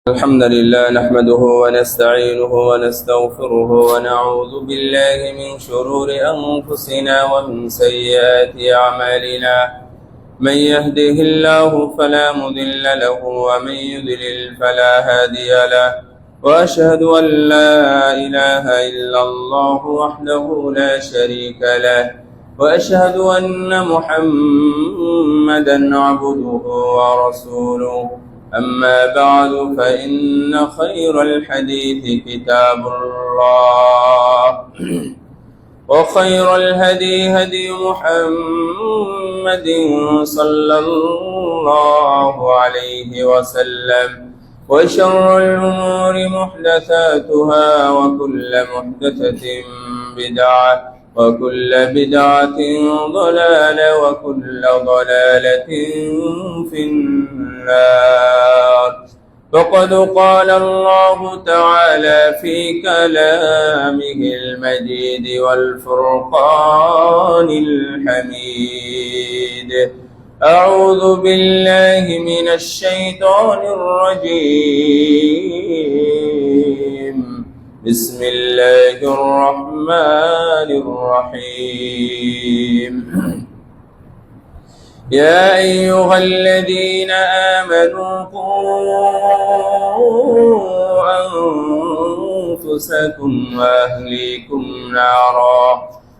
الحمد لله نحمده ونستعينه ونستغفره ونعوذ بالله من شرور أنفسنا ومن سيئات أعمالنا من يهده الله فلا مضل له ومن يضلل فلا هادي له وأشهد أن لا إله إلا الله وحده لا شريك له وأشهد أن محمدا عبده ورسوله أما بعد فإن خير الحديث كتاب الله وخير الهدي هدي محمد صلى الله عليه وسلم وشر الأمور محدثاتها وكل محدثة بدعة وكل بدعة ضلالة وكل ضلالة في النار. فقد قال الله تعالى في كلامه المجيد والفرقان الحميد: أعوذ بالله من الشيطان الرجيم. بسم الله الرحمن الرحيم. يا أيها الذين آمنوا قوا أنفسكم وأهليكم نارا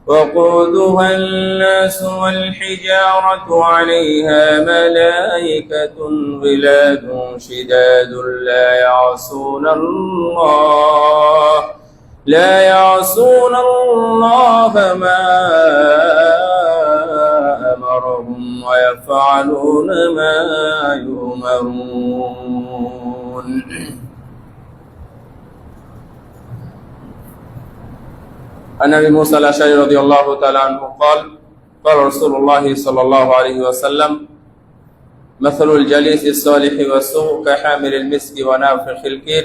وقودها الناس والحجارة عليها ملائكة غلاظ شداد لا يعصون الله ما أمرهم ويفعلون ما يؤمرون. عن أبي موسى الأشعري رضي الله تعالى عنه قال: قال رسول الله صلى الله عليه وسلم: مثل الجليس الصالح والسوء كحامل المسك ونافخ الكير،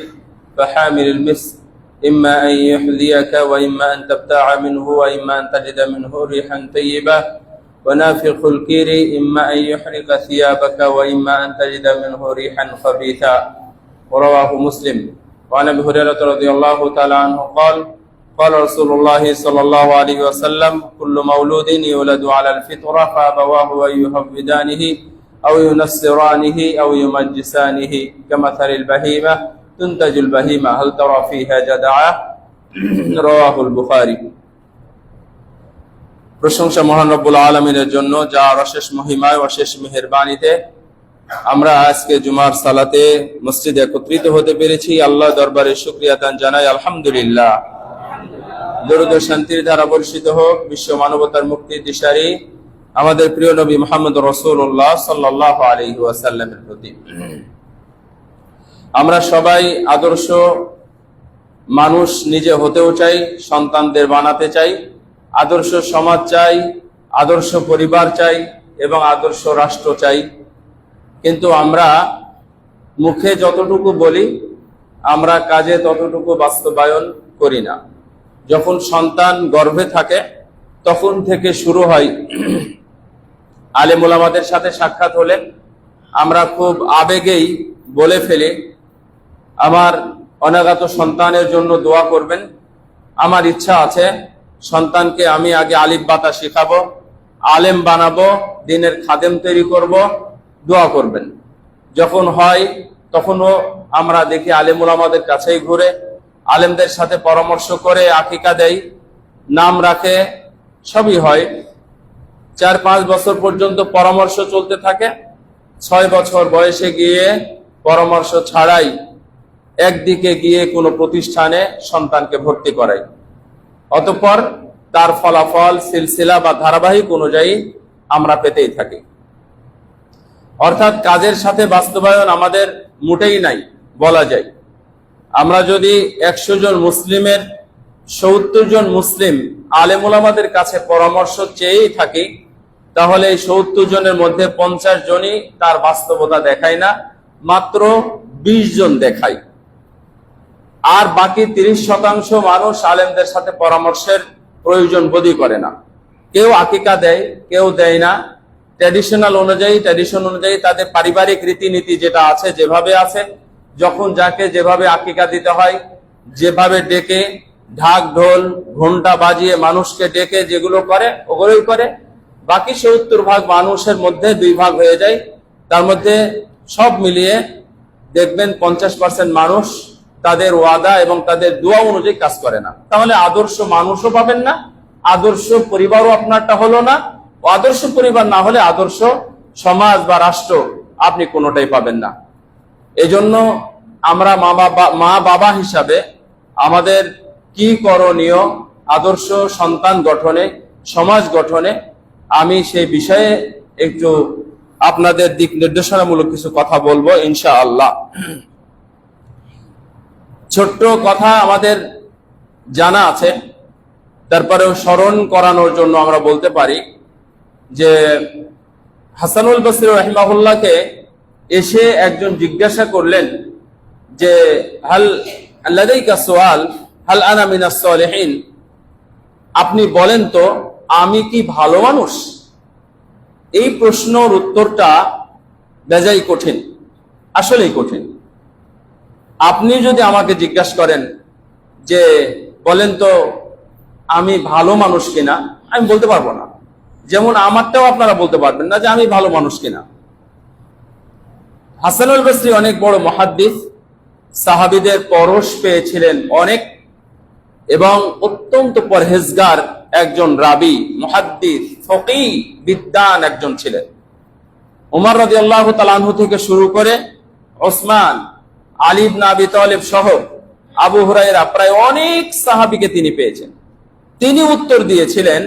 فحامل المسك إما أن يحذيك وإما أن تبتاع منه وإما أن تجد منه ريحا طيبة، ونافخ الكير إما أن يحرق ثيابك وإما أن تجد منه ريحا خبيثا. ورواه مسلم. وعن أبي هريرة رضي الله تعالى عنه قال: قال رسول الله صلى الله عليه وسلم: كل مولود يولد على الفطرة فأبواه أن يهودانه أو ينصرانه أو يمجسانه كمثل البهيمة تنتج البهيمة هل ترى فيها جدعة. رواه البخاري. প্রশংসা মহান রব্বুল আলামিনের জন্য, যার অশেষ মহিমায় অশেষ মেহেরবানিতে আমরা আজকে জুমার সালাতে মসজিদে একত্রিত হতে পেরেছি। আল্লাহ দরবারে শুকরিয়া আদান জানাই, আলহামদুলিল্লাহ। দরুদ ও শান্তির ধারা বর্ষিত হোক বিশ্ব মানবতার মুক্তির দিশারি আমাদের প্রিয় নবী মুহাম্মদ রাসূলুল্লাহ সাল্লাল্লাহু আলাইহি ওয়াসাল্লামের প্রতি। আমরা সবাই আদর্শ মানুষ নিজে হতেও চাই, সন্তানদের বানাতে চাই, আদর্শ সমাজ চাই, আদর্শ পরিবার চাই এবং আদর্শ রাষ্ট্র চাই। কিন্তু আমরা মুখে যতটুকু বলি, আমরা কাজে ততটুকু বাস্তবায়ন করি না। যখন সন্তান গর্ভে থাকে তখন থেকে শুরু হয়, আলেম ওলামাদের সাথে সাক্ষাৎ হলে আমরা খুব আবেগেই বলে ফেলি, আমার অনাগত সন্তানের জন্য দোয়া করবেন। আমার ইচ্ছা আছে সন্তানকে আমি আগে আলিফ বাতা শিখাবো, আলেম বানাবো, দিনের খাদেম তৈরি করব, দোয়া করবেন। যখন হয় তখনও আমরা দেখি আলেম ওলামাদের কাছেই ঘুরে, আলেমদের সাথে পরামর্শ করে আকিকা দেয়, নাম রাখে, সবই হয়। 4-5 বছর পর্যন্ত পরামর্শ চলতে থাকে। 6 বছর বয়সে গিয়ে পরামর্শ ছাড়াই একদিকে গিয়ে কোনো প্রতিষ্ঠানে সন্তানকে ভর্তি করাই। অতঃপর তার ফলাফল সিলসিলা বা ধারাবাহিক অনুযায়ী আমরা পেতেই থাকি। অর্থাৎ কাজের সাথে বাস্তবায়ন আমাদের মোটেই নাই বলা যায়। আমরা যদি 100 জন মুসলিমের 70 জন মুসলিম আলেম ওলামাদের কাছে পরামর্শ চেয়েই থাকি, তাহলে এই 70 জনের মধ্যে 50 জনই তার বাস্তবতা দেখায় না, মাত্র 20 জন দেখায়। আর বাকি 30% মানুষ আলেমদের সাথে পরামর্শের প্রয়োজন বোধই করে না। কেউ আকিকা দেয়, কেউ দেয় না। ট্র্যাডিশন অনুযায়ী তাদের পারিবারিক রীতিনীতি যেটা আছে, যেভাবে আছে, যখন যাকে যেভাবে আকিকা দিতে হয়, যেভাবে ডেকে ঢাক ঢোল ঘন্টা বাজিয়ে মানুষকে ডেকে যেগুলো করে ওগুলোই করে। বাকি 70% মানুষের মধ্যে 2 ভাগ হয়ে যায়। তার মধ্যে সব মিলিয়ে দেখবেন 50% মানুষ তাদের ওয়াদা এবং তাদের দোয়া অনুযায়ী কাজ করে না। তাহলে আদর্শ মানুষও পাবেন না, আদর্শ পরিবারও আপনারটা হলো না। আদর্শ পরিবার না হলে আদর্শ সমাজ বা রাষ্ট্র আপনি কোনোটাই পাবেন না। এজন্য আমরা মা বাবা হিসাবে আমাদের কি করণীয় আদর্শ সন্তান গঠনে, সমাজ গঠনে, আমি সেই বিষয়ে একটু আপনাদের দিক নির্দেশনামূলক কিছু কথা বলবো ইনশাআল্লাহ। ছোট্ট কথা আমাদের জানা আছে, তারপরেও স্মরণ করানোর জন্য আমরা বলতে পারি যে হাসানুল বসরি রাহিমাহুল্লাহকে এসে একজন জিজ্ঞাসা করলেন যে হাল লাদাইকা সুআল হাল আনা মিনাস সালিহিন, আপনি বলেন তো আমি কি ভালো মানুষ? এই প্রশ্নের উত্তরটা বেজায় কঠিন, আসলেই কঠিন। আপনি যদি আমাকে জিজ্ঞাসা করেন যে বলেন তো আমি ভালো মানুষ কিনা, আমি বলতে পারবো না। যেমন আমারটাও আপনারা বলতে পারবেন না যে আমি ভালো মানুষ কিনা। হাসানুল বসরি অনেক বড় মুহাদ্দিস, সাহাবীদের পরশ পেয়েছিলেন অনেক, এবং অত্যন্ত পরহেজগার একজন রাবি, মুহাদ্দিস, ফকিহ, বিদ্বান একজন ছিলেন। ওমর রাদিয়াল্লাহু তাআলা আনহু থেকে শুরু করে ওসমান, আলী ইবনে আবি তালিব সহ আবু হুরায়রা প্রায় অনেক সাহাবীকে তিনি পেয়েছেন। তিনি উত্তর দিয়েছিলেন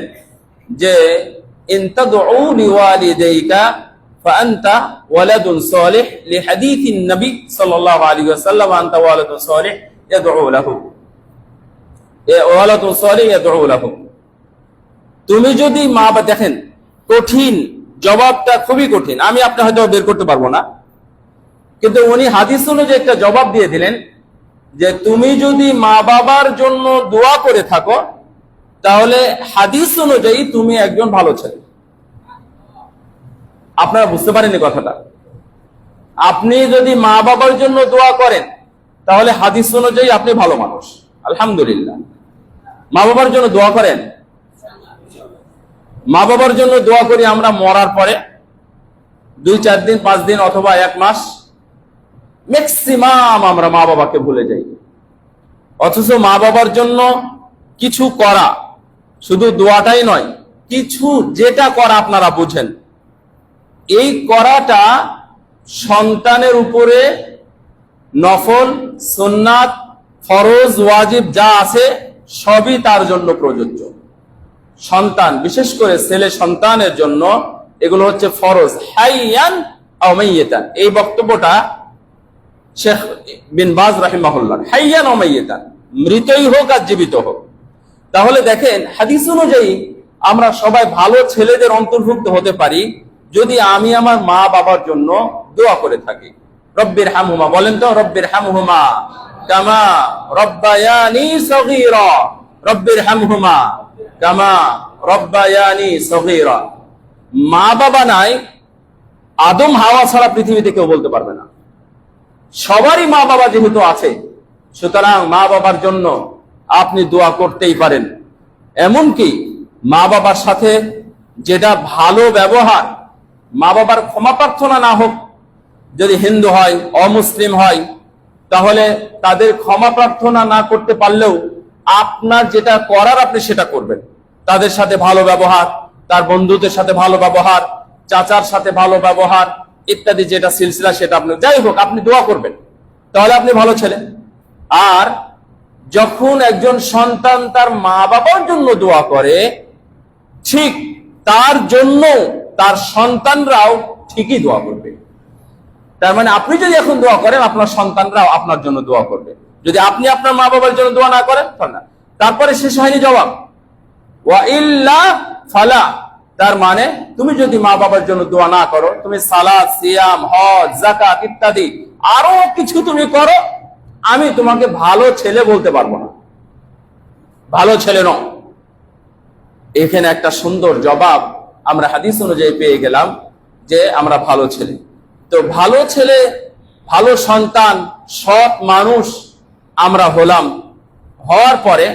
যে ইন তাদউ লিওয়ালিদাইকা ফাআনতা ওয়ালাদুন সালিহ লিহাদিসিন নবী সাল্লাল্লাহু আলাইহি ওয়াসাল্লাম আনতা ওয়ালাদুন সালিহ ইয়াদউ লাহু ওয়ালাদুন সালিহ ইয়াদউ লাহু। তুমি যদি মা বাবা, দেখেন কঠিন জবাবটা, খুবই কঠিন, আমি আপনি হয়তো বের করতে পারবো না, কিন্তু উনি হাদিস অনুযায়ী একটা জবাব দিয়ে দিলেন যে তুমি যদি মা বাবার জন্য দোয়া করে থাকো তাহলে হাদিস অনুযায়ী তুমি একজন ভালো ছেলে। আপনারা বুঝতে পারেননি কথাটা? আপনি যদি মা বাবার জন্য দোয়া করেন তাহলে হাদিস অনুযায়ী আপনি ভালো মানুষ। আলহামদুলিল্লাহ। মা বাবার জন্য দোয়া করেন? মা বাবার জন্য দোয়া করি আমরা মরার পরে 2-4 দিন, 5 দিন অথবা 1 মাস, ম্যাক্সিমাম আমরা মা বাবাকে ভুলে যাই। অথচ মা বাবার জন্য কিছু করা, শুধু দোয়াটাই নয়, কিছু যেটা করা আপনারা বুঝেন, এই করাটা সন্তানের উপরে নফল, সুন্নাত, ফরজ, ওয়াজিব যা আছে সবই তার জন্য প্রযোজ্য। সন্তান, বিশেষ করে ছেলে সন্তানের জন্য এগুলো হচ্ছে ফরজ, হাইয়ান আও মাইয়াতান। এই বক্তব্যটা শেখ বিন বাজ রাহিমাহুল্লাহ, হাইয়ান আও মাইয়াতান, মৃতই হোক আর জীবিত হোক। তাহলে দেখেন হাদিস অনুযায়ী আমরা সবাই ভালো ছেলেদের অন্তর্ভুক্ত হতে পারি যদি আমি আমার মা বাবার জন্য দোয়া করে থাকি। রব্বির হামহুমা, বলেন তো রব্বির হামহুমা কামা রব্বায়ানি সগীরা, রব্বির হামহুমা কামা রব্বায়ানি সগীরা। মা বাবা নাই, আদম হাওয়া ছাড়া পৃথিবীতে কেউ বলতে পারবে না। সবারই মা বাবা যেহেতু আছে, সুতরাং মা বাবার জন্য আপনি দোয়া করতেই পারেন। এমনকি মা বাবার সাথে যেটা ভালো ব্যবহার, মা বাবার ক্ষমা প্রার্থনা না হোক, যদি হিন্দু হয়, অমুসলিম হয়, তাহলে তাদের ক্ষমা প্রার্থনা না করতে পারলেও আপনার যেটা করার আপনি সেটা করবেন। তাদের সাথে ভালো ব্যবহার, তার বন্ধুদের সাথে ভালো ব্যবহার, চাচার সাথে ভালো ব্যবহার ইত্যাদি, যেটা সিলসিলা সেটা আপনি, যাই হোক আপনি দোয়া করবেন, তাহলে আপনি ভালো ছেলে। আর যখন একজন সন্তান তার মা বাবার জন্য দোয়া করে, ঠিক তার জন্য তার সন্তানরাও ঠিকই দোয়া করবে। তার মানে আপনি যদি এখন দোয়া করেন, আপনার সন্তানরাও আপনার জন্য দোয়া করবে। যদি আপনি আপনার মা বাবার জন্য দোয়া না করেন তাহলে না। তারপরে শেষ হয়নি জবাব, ওয়া ইল্লা ফালা, তার মানে তুমি যদি মা বাবার জন্য দোয়া না করো, তুমি সালাত, সিয়াম, হজ, যাকাত ইত্যাদি আরো কিছু তুমি করো, আমি তোমাকে ভালো ছেলে বলতে পারবো না, ভালো ছেলে নও। এখানে একটা সুন্দর জবাব আমরা হাদিস অনুযায়ী পেয়ে গেলাম যে আমরা ভালো ছেলে। তো ভালো ছেলে, ভালো সন্তান সৎ মানুষ আমরা হলাম, হওয়ার পরে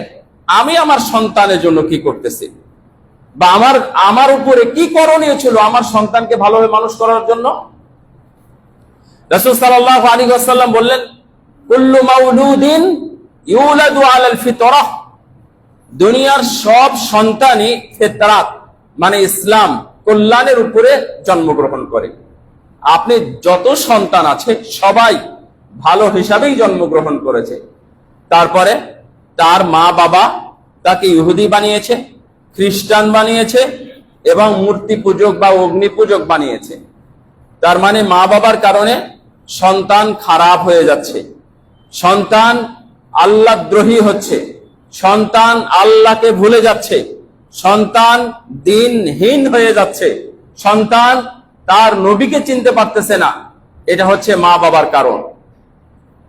আমি আমার সন্তানের জন্য কি করতেছি, বা আমার উপরে কি করণীয় ছিল আমার সন্তানকে ভালোভাবে মানুষ করার জন্য। রাসূল সাল্লাল্লাহু আলাইহি ওয়াসাল্লাম বললেন, কুল্লু মাউলুদিন ইউলাদু আলাল ফিতরাহ, দুনিয়ার সব সন্তানই ফিতরাত মানে ইসলাম কল্যাণের উপরে জন্মগ্রহণ করে। আপনি যত সন্তান আছে সবাই ভালো হিসাবেই জন্মগ্রহণ করেছে। তারপরে তার মা বাবা তাকে ইহুদি বানিয়েছে, খ্রিস্টান বানিয়েছে এবং মূর্তি পূজক বা অগ্নি পূজক বানিয়েছে। তার মানে মা বাবার কারণে সন্তান খারাপ হয়ে যাচ্ছে, সন্তান আল্লাহ দ্রোহী হচ্ছে, সন্তান আল্লাহকে ভুলে যাচ্ছে, সন্তান দিনহীন হয়ে যাচ্ছে, সন্তান তার নবীকে চিনতে পারতেছে না। এটা হচ্ছে মা বাবার কারণ।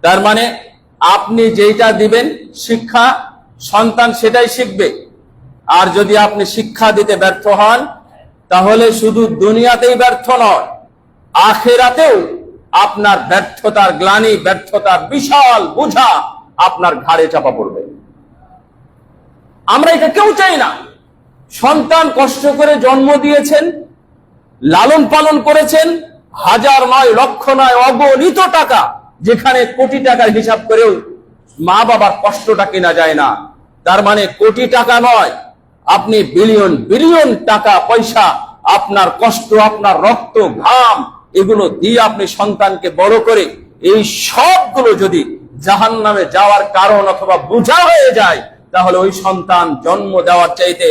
তার মানে আপনি যেটা দিবেন শিক্ষা, সন্তান সেটাই শিখবে। আর যদি আপনি শিক্ষা দিতে ব্যর্থ হন, তাহলে শুধু দুনিয়াতেই ব্যর্থ নয়, আখিরাতেও আপনার ব্যর্থতার গ্লানি, ব্যর্থতার বিশাল বোঝা আপনার ঘাড়ে চাপা পড়বে। আমরা এটা কেউ চাই না। সন্তান কষ্ট করে জন্ম দিয়েছেন, লালন পালন করেছেন, হাজার নয়, লক্ষ নয়, অগণিত টাকা, যেখানে কোটি টাকার হিসাব করেও মা বাবার কষ্টটা কিনা যায় না। তার মানে কোটি টাকা নয়, আপনি বিলিয়ন বিলিয়ন টাকা পয়সা, আপনার কষ্ট, আপনার রক্ত ঘাম, এগুলো দিয়ে আপনি সন্তানকে বড় করে এই সবগুলো যদি জাহান্নামে যাওয়ার কারণ অথবা বোঝা হয়ে যায়, তাহলে ওই সন্তান জন্ম দেওয়ার চাইতে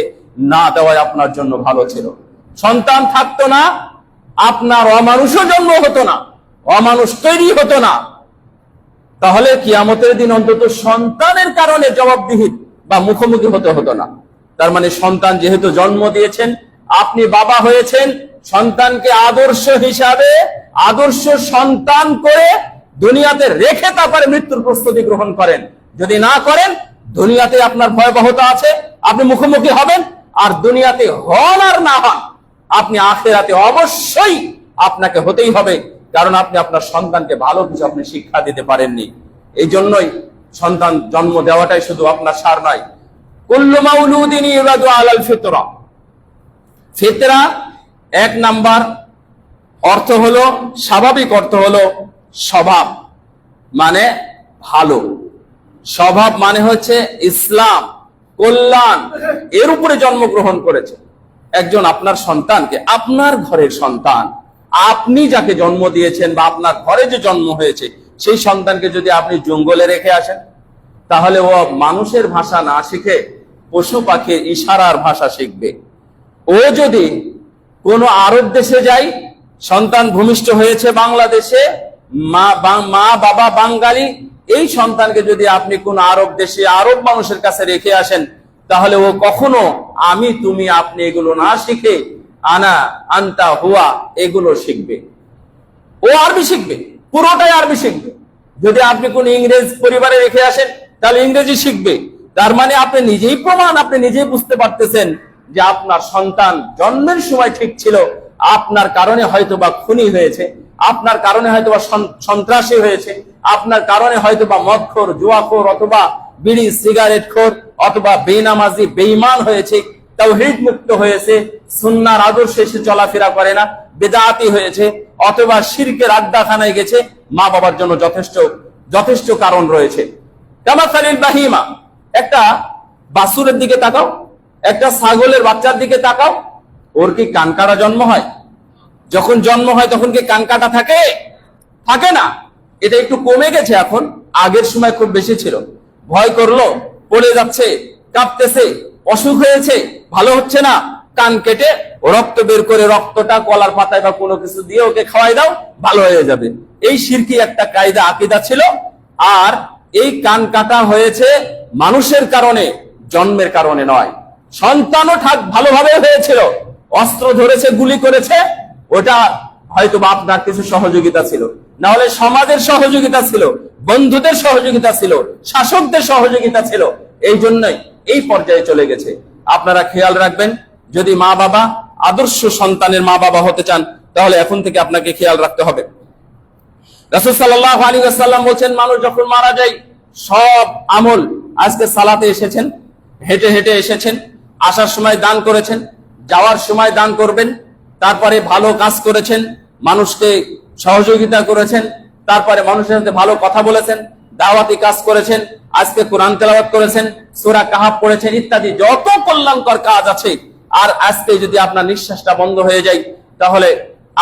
না দেওয়াই আপনার জন্য ভালো ছিল। সন্তান থাকতো না, আপনার অমানুষও জন্ম হতো না, অমানুষ তৈরি হতো না। তাহলে কিয়ামতের দিন অন্তত সন্তানের কারণে জবাবদিহি বা মুখোমুখি হতে হতো না। তার মানে সন্তান যেহেতু জন্ম দিয়েছেন, আপনি বাবা হয়েছেন, সন্তানকে আদর্শ হিসাবে আদর্শ সন্তান করে দুনিয়াতে রেখে তারপরে মৃত্যুর প্রস্তুতি গ্রহণ করেন। যদি না করেন, দুনিয়াতে আপনার ভয়াবহতা আছে, আপনি মুখোমুখি হবেন। আর দুনিয়াতে হন আর না হন, আপনি আখিরাতে অবশ্যই আপনাকে হতেই হবে, কারণ আপনি আপনার সন্তানকে ভালো কিছু আপনি শিক্ষা দিতে পারেননি। এই জন্যই সন্তান জন্ম দেওয়াটাই শুধু আপনার সার নয়। কুল্লু মাউলুদিন ইউলাদু আলাল ফিতরা, ফিতরা এক নাম্বার অর্থ হলো, স্বাভাবিক অর্থ হলো স্বভাব, মানে ভালো। স্বভাব মানে হচ্ছে ইসলাম, কল্যাণ, এর উপরে জন্মগ্রহণ করেছে একজন আপনার সন্তানকে, আপনার ঘরের সন্তান, আপনি যাকে জন্ম দিয়েছেন বা আপনার ঘরে যে জন্ম হয়েছে, সেই সন্তানকে যদি আপনি জঙ্গলে রেখে আসেন, তাহলে ও মানুষের ভাষা না শিখে পশু পাখির ইশারার ভাষা শিখবে। ও যদি কোনো আরব দেশে যায়, সন্তান ভূমিষ্ঠ হয়েছে বাংলাদেশে, মা বাবা বাঙালি, এই সন্তানকে যদি আপনি কোন আরব দেশে আরব মানুষের কাছে রেখে আসেন, তাহলে ও কখনো আমি, তুমি, আপনি এগুলো না শিখে আনা, আন্তা, হুয়া এগুলো শিখবে। ও আরবি শিখবে, পুরোটাই আরবি শিখবে। যদি আপনি কোন ইংরেজ পরিবারে রেখে আসেন, তাহলে ইংরেজি শিখবে। তার মানে আপনি নিজেই প্রমাণ, আপনি নিজেই বুঝতে পারতেছেন যে আপনার সন্তান জন্মের সময় ঠিক ছিল, আপনার কারণে হয়তোবা খুনি হয়েছে, আপনার কারণে হয়তোবা সন্ত্রাসী হয়েছে, আপনার কারণে হয়তোবা মদখোর, জুয়াখোর, অথবা বিড়ি সিগারেট খোর, অথবা বেনামাজি বেঈমান হয়েছে, তাওহীদ মুক্ত হয়েছে, সুন্নাহর আদর্শে সে চলাফেরা করে না, বিদআতি হয়েছে, অথবা শিরকের আড্ডাখানায় গেছে। মা বাবার জন্য যথেষ্ট যথেষ্ট কারণ রয়েছে। কামাসালিল বাহিমা, একটা বাছুরের দিকে তাকাও, একটা ছাগলের বাচ্চার দিকে তাকাও, ওর কি কানকাটা জন্ম হয়? যখন জন্ম হয় তখন কি কানকাটা থাকে? থাকে না। এটা একটু কমে গেছে এখন, আগের সময় খুব বেশি ছিল। ভয় করলো, পড়ে যাচ্ছে, কাঁপতেছে, অসুখ হয়েছে, ভালো হচ্ছে না, কান কেটে রক্ত বের করে রক্তটা কলার পাতায় বা কোনো কিছু দিয়ে ওকে খাওয়াই দাও, ভালো হয়ে যাবে। এই শিরকি একটা কায়দা আকীদা ছিল। আর এই কান কাটা হয়েছে মানুষের কারণে, জন্মের কারণে নয়। সন্তানও ভালোভাবে হয়েছিল, অস্ত্র ধরেছে, গুলি করেছে, ওটা হয়তো বা আপনার কিছু সহযোগিতা ছিল, না হলে সমাজের সহযোগিতা ছিল, বন্ধুদের সহযোগিতা ছিল, শাসকদের সহযোগিতা ছিল। এই জন্যই এই পর্যায়ে চলে গেছে। আপনারা খেয়াল রাখবেন, যদি মা বাবা আদর্শ সন্তানের মা বাবা হতে চান, তাহলে এখন থেকে আপনাকে খেয়াল রাখতে হবে। রাসূল সাল্লাল্লাহু আলাইহি ওয়াসাল্লাম বলেন, মানুষ যখন মারা যায় সব আমল, আজকে সালাতে এসেছেন, হেঁটে হেঁটে এসেছেন, আসার সময় দান করেছেন, যাওয়ার সময় দান করবেন, তারপরে ভালো কাজ করেছেন, মানুষকে সহযোগিতা করেছেন, তারপরে মানুষের সাথে ভালো কথা বলেছেন, দাওয়াতি কাজ করেছেন, আজকে কোরআন তেলাওয়াত করেছেন, সূরা কাহাফ পড়েছেন, ইত্যাদি যত কল্যাণকর কাজ আছে। আর আজকে যদি আপনার নিঃশ্বাসটা বন্ধ হয়ে যায়, তাহলে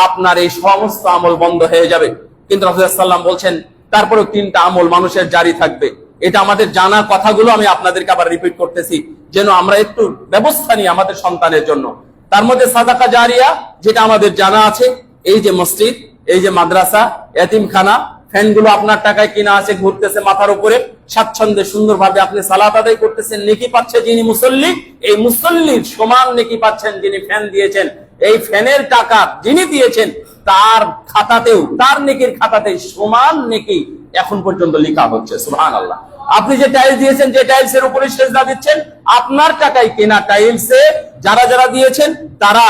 আপনার এই সমস্ত আমল বন্ধ হয়ে যাবে। কিন্তু রাসূল সাল্লাল্লাহু আলাইহি ওয়াসাল্লাম বলছেন তারপরেও 3টা আমল মানুষের জারি থাকবে। এটা আমাদের জানা কথাগুলো আমি আপনাদেরকে আবার রিপিট করতেছি, যেন আমরা একটু ব্যবস্থা নিই আমাদের সন্তানের জন্য। তার মধ্যে সাদাকা জারিয়া, যেটা আমাদের জানা আছে, এই যে মসজিদ, এই যে মাদ্রাসা, এতিমখানা, ফ্যানগুলো আপনার টাকায় কিনা আছে, ঘুরতেছে মাথার উপরে, স্বাচ্ছন্দ্যে সুন্দরভাবে আপনি সালাত আদায় করতেছেন, নেকি পাচ্ছে যিনি মুসল্লি, এই মুসল্লির সমান নেকি পাচ্ছেন যিনি ফ্যান দিয়েছেন। এই ফ্যানের টাকা যিনি দিয়েছেন তার খাতাতেও, তার নেকির খাতাতেই সমান নেকি এখন পর্যন্ত লেখা হচ্ছে। সুবহানাল্লাহ। আপনি যে টাইলস দিয়েছেন, যে টাইলসের উপরে সেজদা দিচ্ছেন, আপনার টাকায় কেনা টাইলসে যারা যারা দিয়েছেন, তারা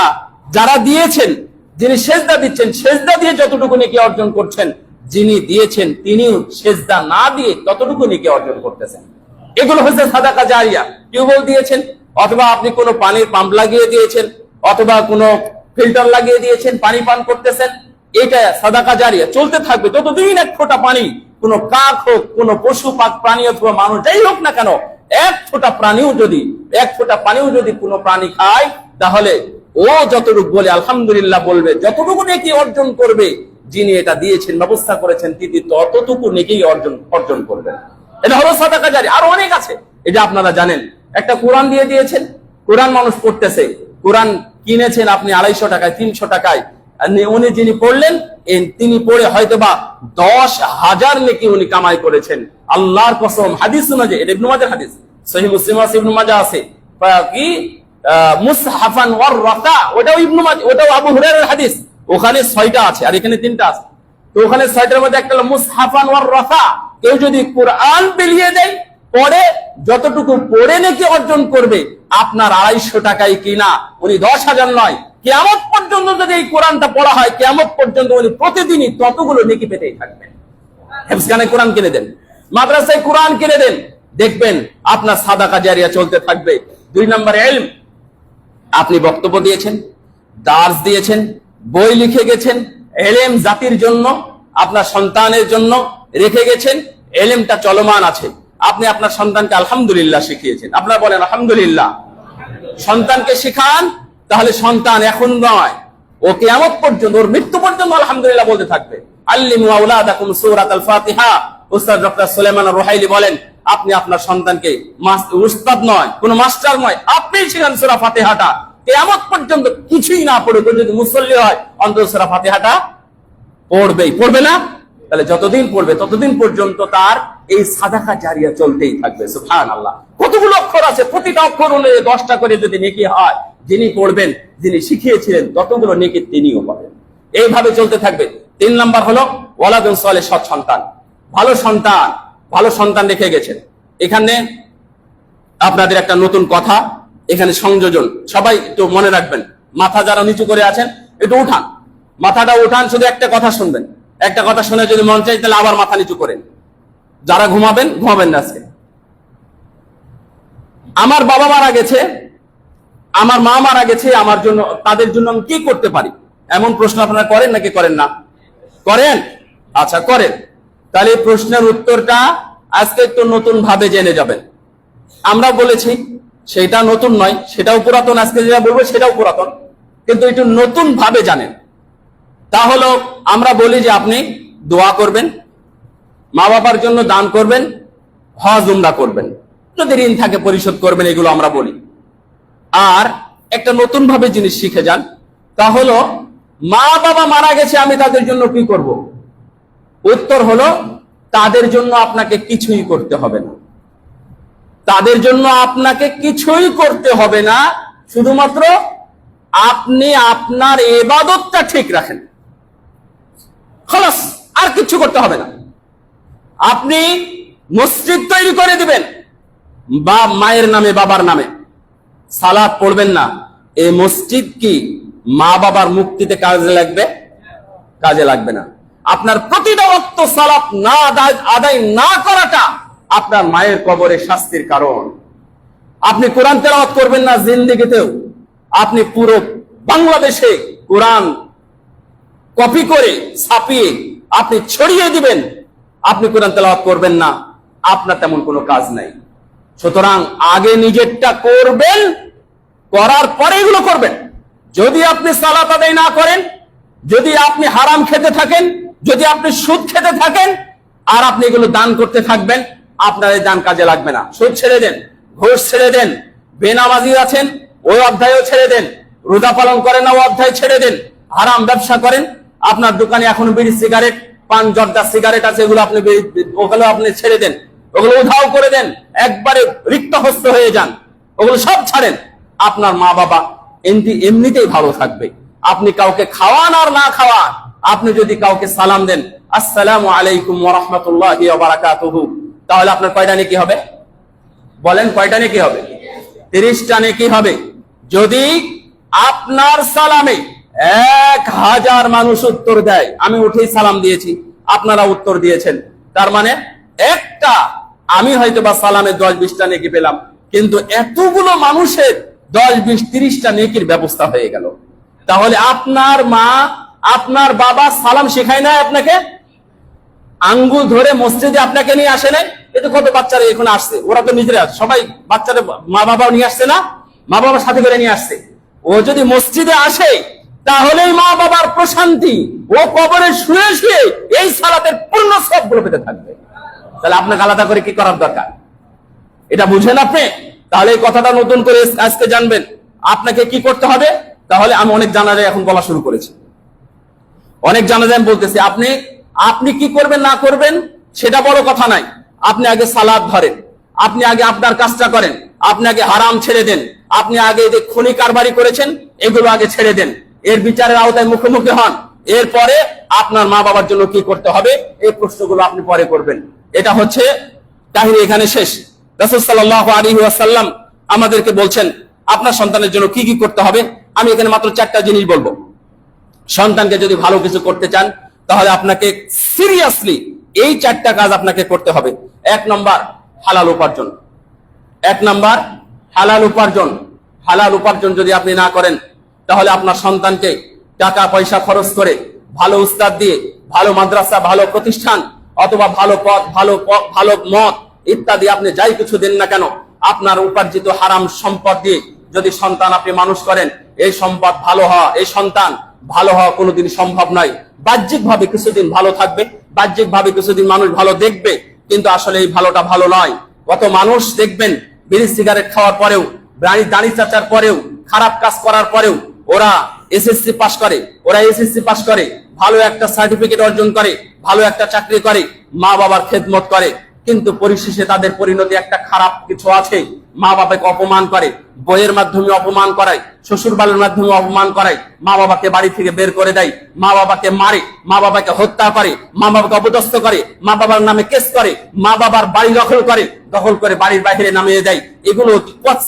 যারা দিয়েছেন, যিনি সেজদা দিচ্ছেন, সেজদা দিয়ে যতটুকু নেকি অর্জন করছেন, যিনি দিয়েছেন তিনিও সেজদা না দিয়ে ততটুকু নেকি অর্জন করতেছেন। এগুলো হচ্ছে সাদাকা জারিয়া। টিউবওয়েল দিয়েছেন, অথবা আপনি কোনো পানির পাম্প লাগিয়ে দিয়েছেন, অথবা কোনো ফিল্টার লাগিয়ে দিয়েছেন, পানি পান করতেছেন, এটা সাদাকা জারিয়া চলতে থাকবে যতদিন এক ফোঁটা পানি, কোনো কাক হোক, কোনো পশু প্রাণী অথবা মানুষ যাই হোক না কেন, এক ফোঁটা পানিও যদি কোনো প্রাণী খায়, তাহলে ও যতটুকু বলে আলহামদুলিল্লাহ বলবে, যতটুকু নেকি অর্জন করবে যিনি এটা দিয়েছেন, ব্যবস্থা করেছেন, তিনি ততটুকু নেকি অর্জন করবেন। এটা হলো সাদাকা জারিয়া। আর অনেক আছে, এটা আপনারা জানেন। একটা কোরআন দিয়ে দিয়েছেন, কোরআন মানুষ পড়তেছে, কোরআন কিনেছেন আপনি 250 টাকায়, 300 টাকায়, উনি যিনি পড়লেন, তিনি পড়ে হয়তোবা 10,000 নেকি উনি কামাই করেছেন। আল্লাহর কসম, হাদিস অনুযায়ী, এটা ইবনে মাজাহ হাদিস, সহিহ মুসলিম আছে, ইবনে মাজাহ আছে, কি মুসহাফান ওয়ার রাকা, ওটাও ইবনে মাজাহ, ওটাও আবু হুরায়রার হাদিস। ওখানে 6টা আছে আর এখানে 3টা আছে। তো ওখানে 6টার মধ্যে একটা হলো মুসহাফান ওয়ার রাকা। কেউ যদি কোরআন বিলিয়ে দেয়, পড়ে, যতটুকু পড়ে নাকি অর্জন করবে, আপনার 250 টাকায় কিনা, উনি 10,000 নয়, কিয়ামত পর্যন্ত যদি এই কোরআনটা পড়া হয়, কিয়ামত পর্যন্ত উনি প্রতিদিনই ততগুলো নেকি পেতেই থাকবেন। হেফজখানায় কোরআন কিনে দেন, মাদ্রাসায় কোরআন কিনে দেন, দেখবেন আপনার সাদাকা জারিয়া চলতে থাকবে। 2 নম্বর ইলম, আপনি বক্তব্য দিয়েছেন, দার্স দিয়েছেন, বই লিখে গেছেন, ইলম জাতির জন্য, আপনার সন্তানের জন্য রেখে গেছেন, ইলমটা চলমান আছে। আপনি আপনার সন্তানকে আলহামদুলিল্লাহ শিখিয়েছেন, আপনারা বলেন আলহামদুলিল্লাহ। সন্তানকে শিখান, তাহলে সন্তান এখন নয়, ও কিয়ামত পর্যন্ত, ওর মৃত্যু পর্যন্ত আলহামদুলিল্লাহ বলতে থাকবে। আল্লিমু আওলাদাকুম সূরাতাল ফাতিহা। উস্তাদ ডক্টর সুলাইমান রুহাইলি বলেন, আপনি আপনার সন্তানকে উস্তাদ নয়, কোনো মাস্টার নয়, আপনি শিখান সূরা ফাতিহাটা। কিয়ামত পর্যন্ত কিছুই না পড়ে যদি মুসল্লি হয়, অন্তত সূরা ফাতিহাটা পড়বে না? তাহলে যতদিন পড়বে ততদিন পর্যন্ত তার এই সাদাকা জারিয়া চলতেই থাকবে। সুবহানাল্লাহ। কতগুলো অক্ষর আছে, প্রতিটা অক্ষর অনুযায়ী 10টা করে যদি নেকি হয়, যিনি পড়বেন, যিনি শিখিয়েছিলেন, ততগুলো নেকি তিনিও পাবেন। এইভাবে চলতে থাকবে। 3 নাম্বার হলো ওয়ালাদুন সালেহ, সৎ সন্তান, ভালো সন্তান রেখে গেছেন। এখানে আপনাদের একটা নতুন কথা, এখানে সংযোজন, সবাই একটু মনে রাখবেন। মাথা যারা নিচু করে আছেন একটু উঠান, মাথাটা উঠান, শুধু একটা কথা শুনবেন। একটা কথা শুনে যদি মন চাই, তাহলে আবার মাথা নিচু করেন। যারা ঘুমাবেন না আজকে। আমার বাবা মারা গেছে, আমার মা মারা গেছে, আমার জন্য, তাদের জন্য আমি কি করতে পারি, এমন প্রশ্ন আপনারা করেন নাকি করেন না? করেন? আচ্ছা, করেন। তাহলে এই প্রশ্নের উত্তরটা আজকে একটু নতুন ভাবে জেনে যাবেন। আমরা বলেছি সেটা নতুন নয়, সেটাও পুরাতন, আজকে যেটা বলবো সেটাও পুরাতন, কিন্তু একটু নতুন ভাবে জানেন। তা হলো, আমরা বলি যে আপনি দোয়া করবেন, মা বাবার জন্য দান করবেন, হজ উমরা করবেন, যদি ঋণ থাকে পরিশোধ করবেন, এগুলো আমরা বলি। আর একটা নতুন ভাবে জিনিস শিখে যান, তা হলো মা বাবা মারা গেছে, আমি তাদের জন্য কি করব? উত্তর হলো, তাদের জন্য আপনাকে কিছুই করতে হবে না। তাদের জন্য আপনাকে কিছুই করতে হবে না, শুধুমাত্র আপনি আপনার ইবাদতটা ঠিক রাখেন, খালাস, আর কিছু করতে হবে না। আপনি মসজিদ তৈরি করে দিবেন, বা মায়ের নামে, বাবার নামে, সালাত পড়বেন না। এই মসজিদ কি মা বাবার মুক্তিতে কাজে লাগবে? কাজে লাগবে না। আপনার প্রতিটা ওয়াক্ত সালাত না আদায় না করাটা আপনার মায়ের কবরে শাস্তির কারণ। আপনি কোরআন তেলাওয়াত করবেন না জিন্দেগিতেও, আপনি পুরো বাংলাদেশে কোরআন কপি করে ছাপিয়ে আপনি ছড়িয়ে দিবেন, আপনি কোরআন তেলাওয়াত করবেন না, আপনার তেমন কোনো কাজ নাই। সুতরাং আগে নিজেরটা করবেন, করার পরে এগুলো করবেন। যদি আপনি সালাত আদায় না করেন, যদি আপনি হারাম খেতে থাকেন, যদি আপনি সুদ খেতে থাকেন, আর আপনি এগুলো দান করতে থাকবেন, আপনার এই দান কাজে লাগবে না। সুদ ছেড়ে দেন, ঘুষ ছেড়ে দেন, বেনামাজি আছেন ওই অধ্যায়ও ছেড়ে দেন, রোজা পালন করেন না ও অধ্যায় ছেড়ে দেন, হারাম ব্যবসা করেন, আপনার দোকানে এখন বিড়ি সিগারেট পান জর্দা সিগারেট আছে, এগুলো আপনি ওগুলো আপনি ছেড়ে দেন, ওগুলো উধাও করে দেন, একবারে রিক্ত হস্ত হয়ে যান, ওগুলো সব ছাড়েন। আপনার মা বাবা এমনিতেই ভালো থাকবে। আপনি কাউকে খাওয়ান আর না খাওয়ান, আপনি যদি কাউকে সালাম দেন, আসসালামু আলাইকুম ওয়া রাহমাতুল্লাহি ওয়া বারাকাতুহু, তাহলে আপনার কয়টা নেকি হবে? বলেন কয়টা নেকি হবে? 30টা নেকি হবে। যদি আপনার সালামে 1000 মানুষ উত্তর দেয়, আমি উঠেই সালাম দিয়েছি, আপনারা উত্তর দিয়েছেন, তার মানে একটা আমি হয়তো বা সালামে 10-20টা নেকি পেলাম, কিন্তু এতগুলো মানুষের 10-20-30টা নেকির ব্যবস্থা হয়ে গেল। তাহলে আপনার মা আপনার বাবা সালাম শেখায় না আপনাকে? আঙ্গুল ধরে মসজিদে আপনাকে নিয়ে আসে নাই? এতে কত বাচ্চারা এখন আসছে, ওরা তো নিজেরা সবাই বাচ্চারা মা বাবাও নিয়ে আসছে না, মা বাবার সাথে করে নিয়ে আসছে। ও যদি মসজিদে আসে তাহলেই মা বাবার প্রশান্তি, ও কবরে শুয়ে শুয়ে এই সালাতের পূর্ণ সবগুলো পেতে থাকবে। তাহলে আপনাকে আলাদা করে কি করার দরকার? এটা বুঝেন আপনি? তাহলে এই কথাটা নতুন করে আজকে জানবেন আপনাকে কি করতে হবে। তাহলে আমি অনেক জানাজায় এখন বলা শুরু করেছি, অনেক জানাজায় আমি বলতেছি, আপনি কি করবেন না করবেন সেটা বড় কথা নাই। আপনি আগে সালাত ধরেন, আপনি আগে আপনার কাজটা করেন, আপনি আগে হারাম ছেড়ে দেন, আপনি আগে যে খনি কারবারি করেছেন এগুলো আগে ছেড়ে দেন, এর বিচারের আওতায় মুখোমুখি হন। এরপরে আপনার মা বাবার জন্য কি করতে হবে এই প্রশ্নগুলো আপনি পরে করবেন। এটা হচ্ছে কাহিনী এখানে শেষ। রাসূল সাল্লাল্লাহু আলাইহি ওয়াসাল্লাম আমাদেরকে বলছেন আপনার সন্তানের জন্য কি কি করতে হবে। আমি এখানে মাত্র 4টা জিনিস বলবো। সন্তানকে যদি ভালো কিছু করতে চান তাহলে আপনাকে সিরিয়াসলি এই 4টা কাজ আপনাকে করতে হবে। 1 নম্বর হালাল উপার্জন। 1 নম্বর হালাল উপার্জন। হালাল উপার্জন যদি আপনি না করেন তাহলে আপনার সন্তানকে টাকা পয়সা খরচ করে ভালো উস্তাদ দিয়ে, ভালো মাদ্রাসা, ভালো প্রতিষ্ঠান অথবা ভালো পথ, ভালো মত ইত্যাদি আপনি যাই কিছু দেন না কেন, আপনার উপার্জিত হারাম সম্পদ দিয়ে যদি সন্তান আপনি মানুষ করেন, এই সম্পদ ভালো হওয়া, এই সন্তান ভালো হওয়া কোনোদিন সম্ভব নয়। বাহ্যিক ভাবে কিছুদিন ভালো থাকবে, বাহ্যিক ভাবে কিছুদিন মানুষ ভালো দেখবে, কিন্তু আসলে এই ভালোটা ভালো নয়। কত মানুষ দেখবেন বিড়ি সিগারেট খাওয়ার পরেও, দাড়ি চাচার পরেও, খারাপ কাজ করার পরেও ওরা এসএসসি পাস করে, ভালো একটা সার্টিফিকেট অর্জন করে, ভালো একটা চাকরি করে, মা বাবার খেদমত করে, কিন্তু পরিশেষে তাদের পরিণতি একটা খারাপ কিছু আছে। মা বাবাকে অপমান করে, বইয়ের মাধ্যমে অপমান করায়, শ্বশুর বাড়ির মাধ্যমে অপমান করায়, মা বাবাকে বাড়ি থেকে বের করে দেয়, মা বাবাকে মারে, মা বাবাকে হত্যা করে, মা বাবাকে অপদস্থ করে, মা বাবার নামে কেস করে, মা বাবার বাড়ি দখল করে বাড়ির বাইরে নামিয়ে দেয়। এগুলো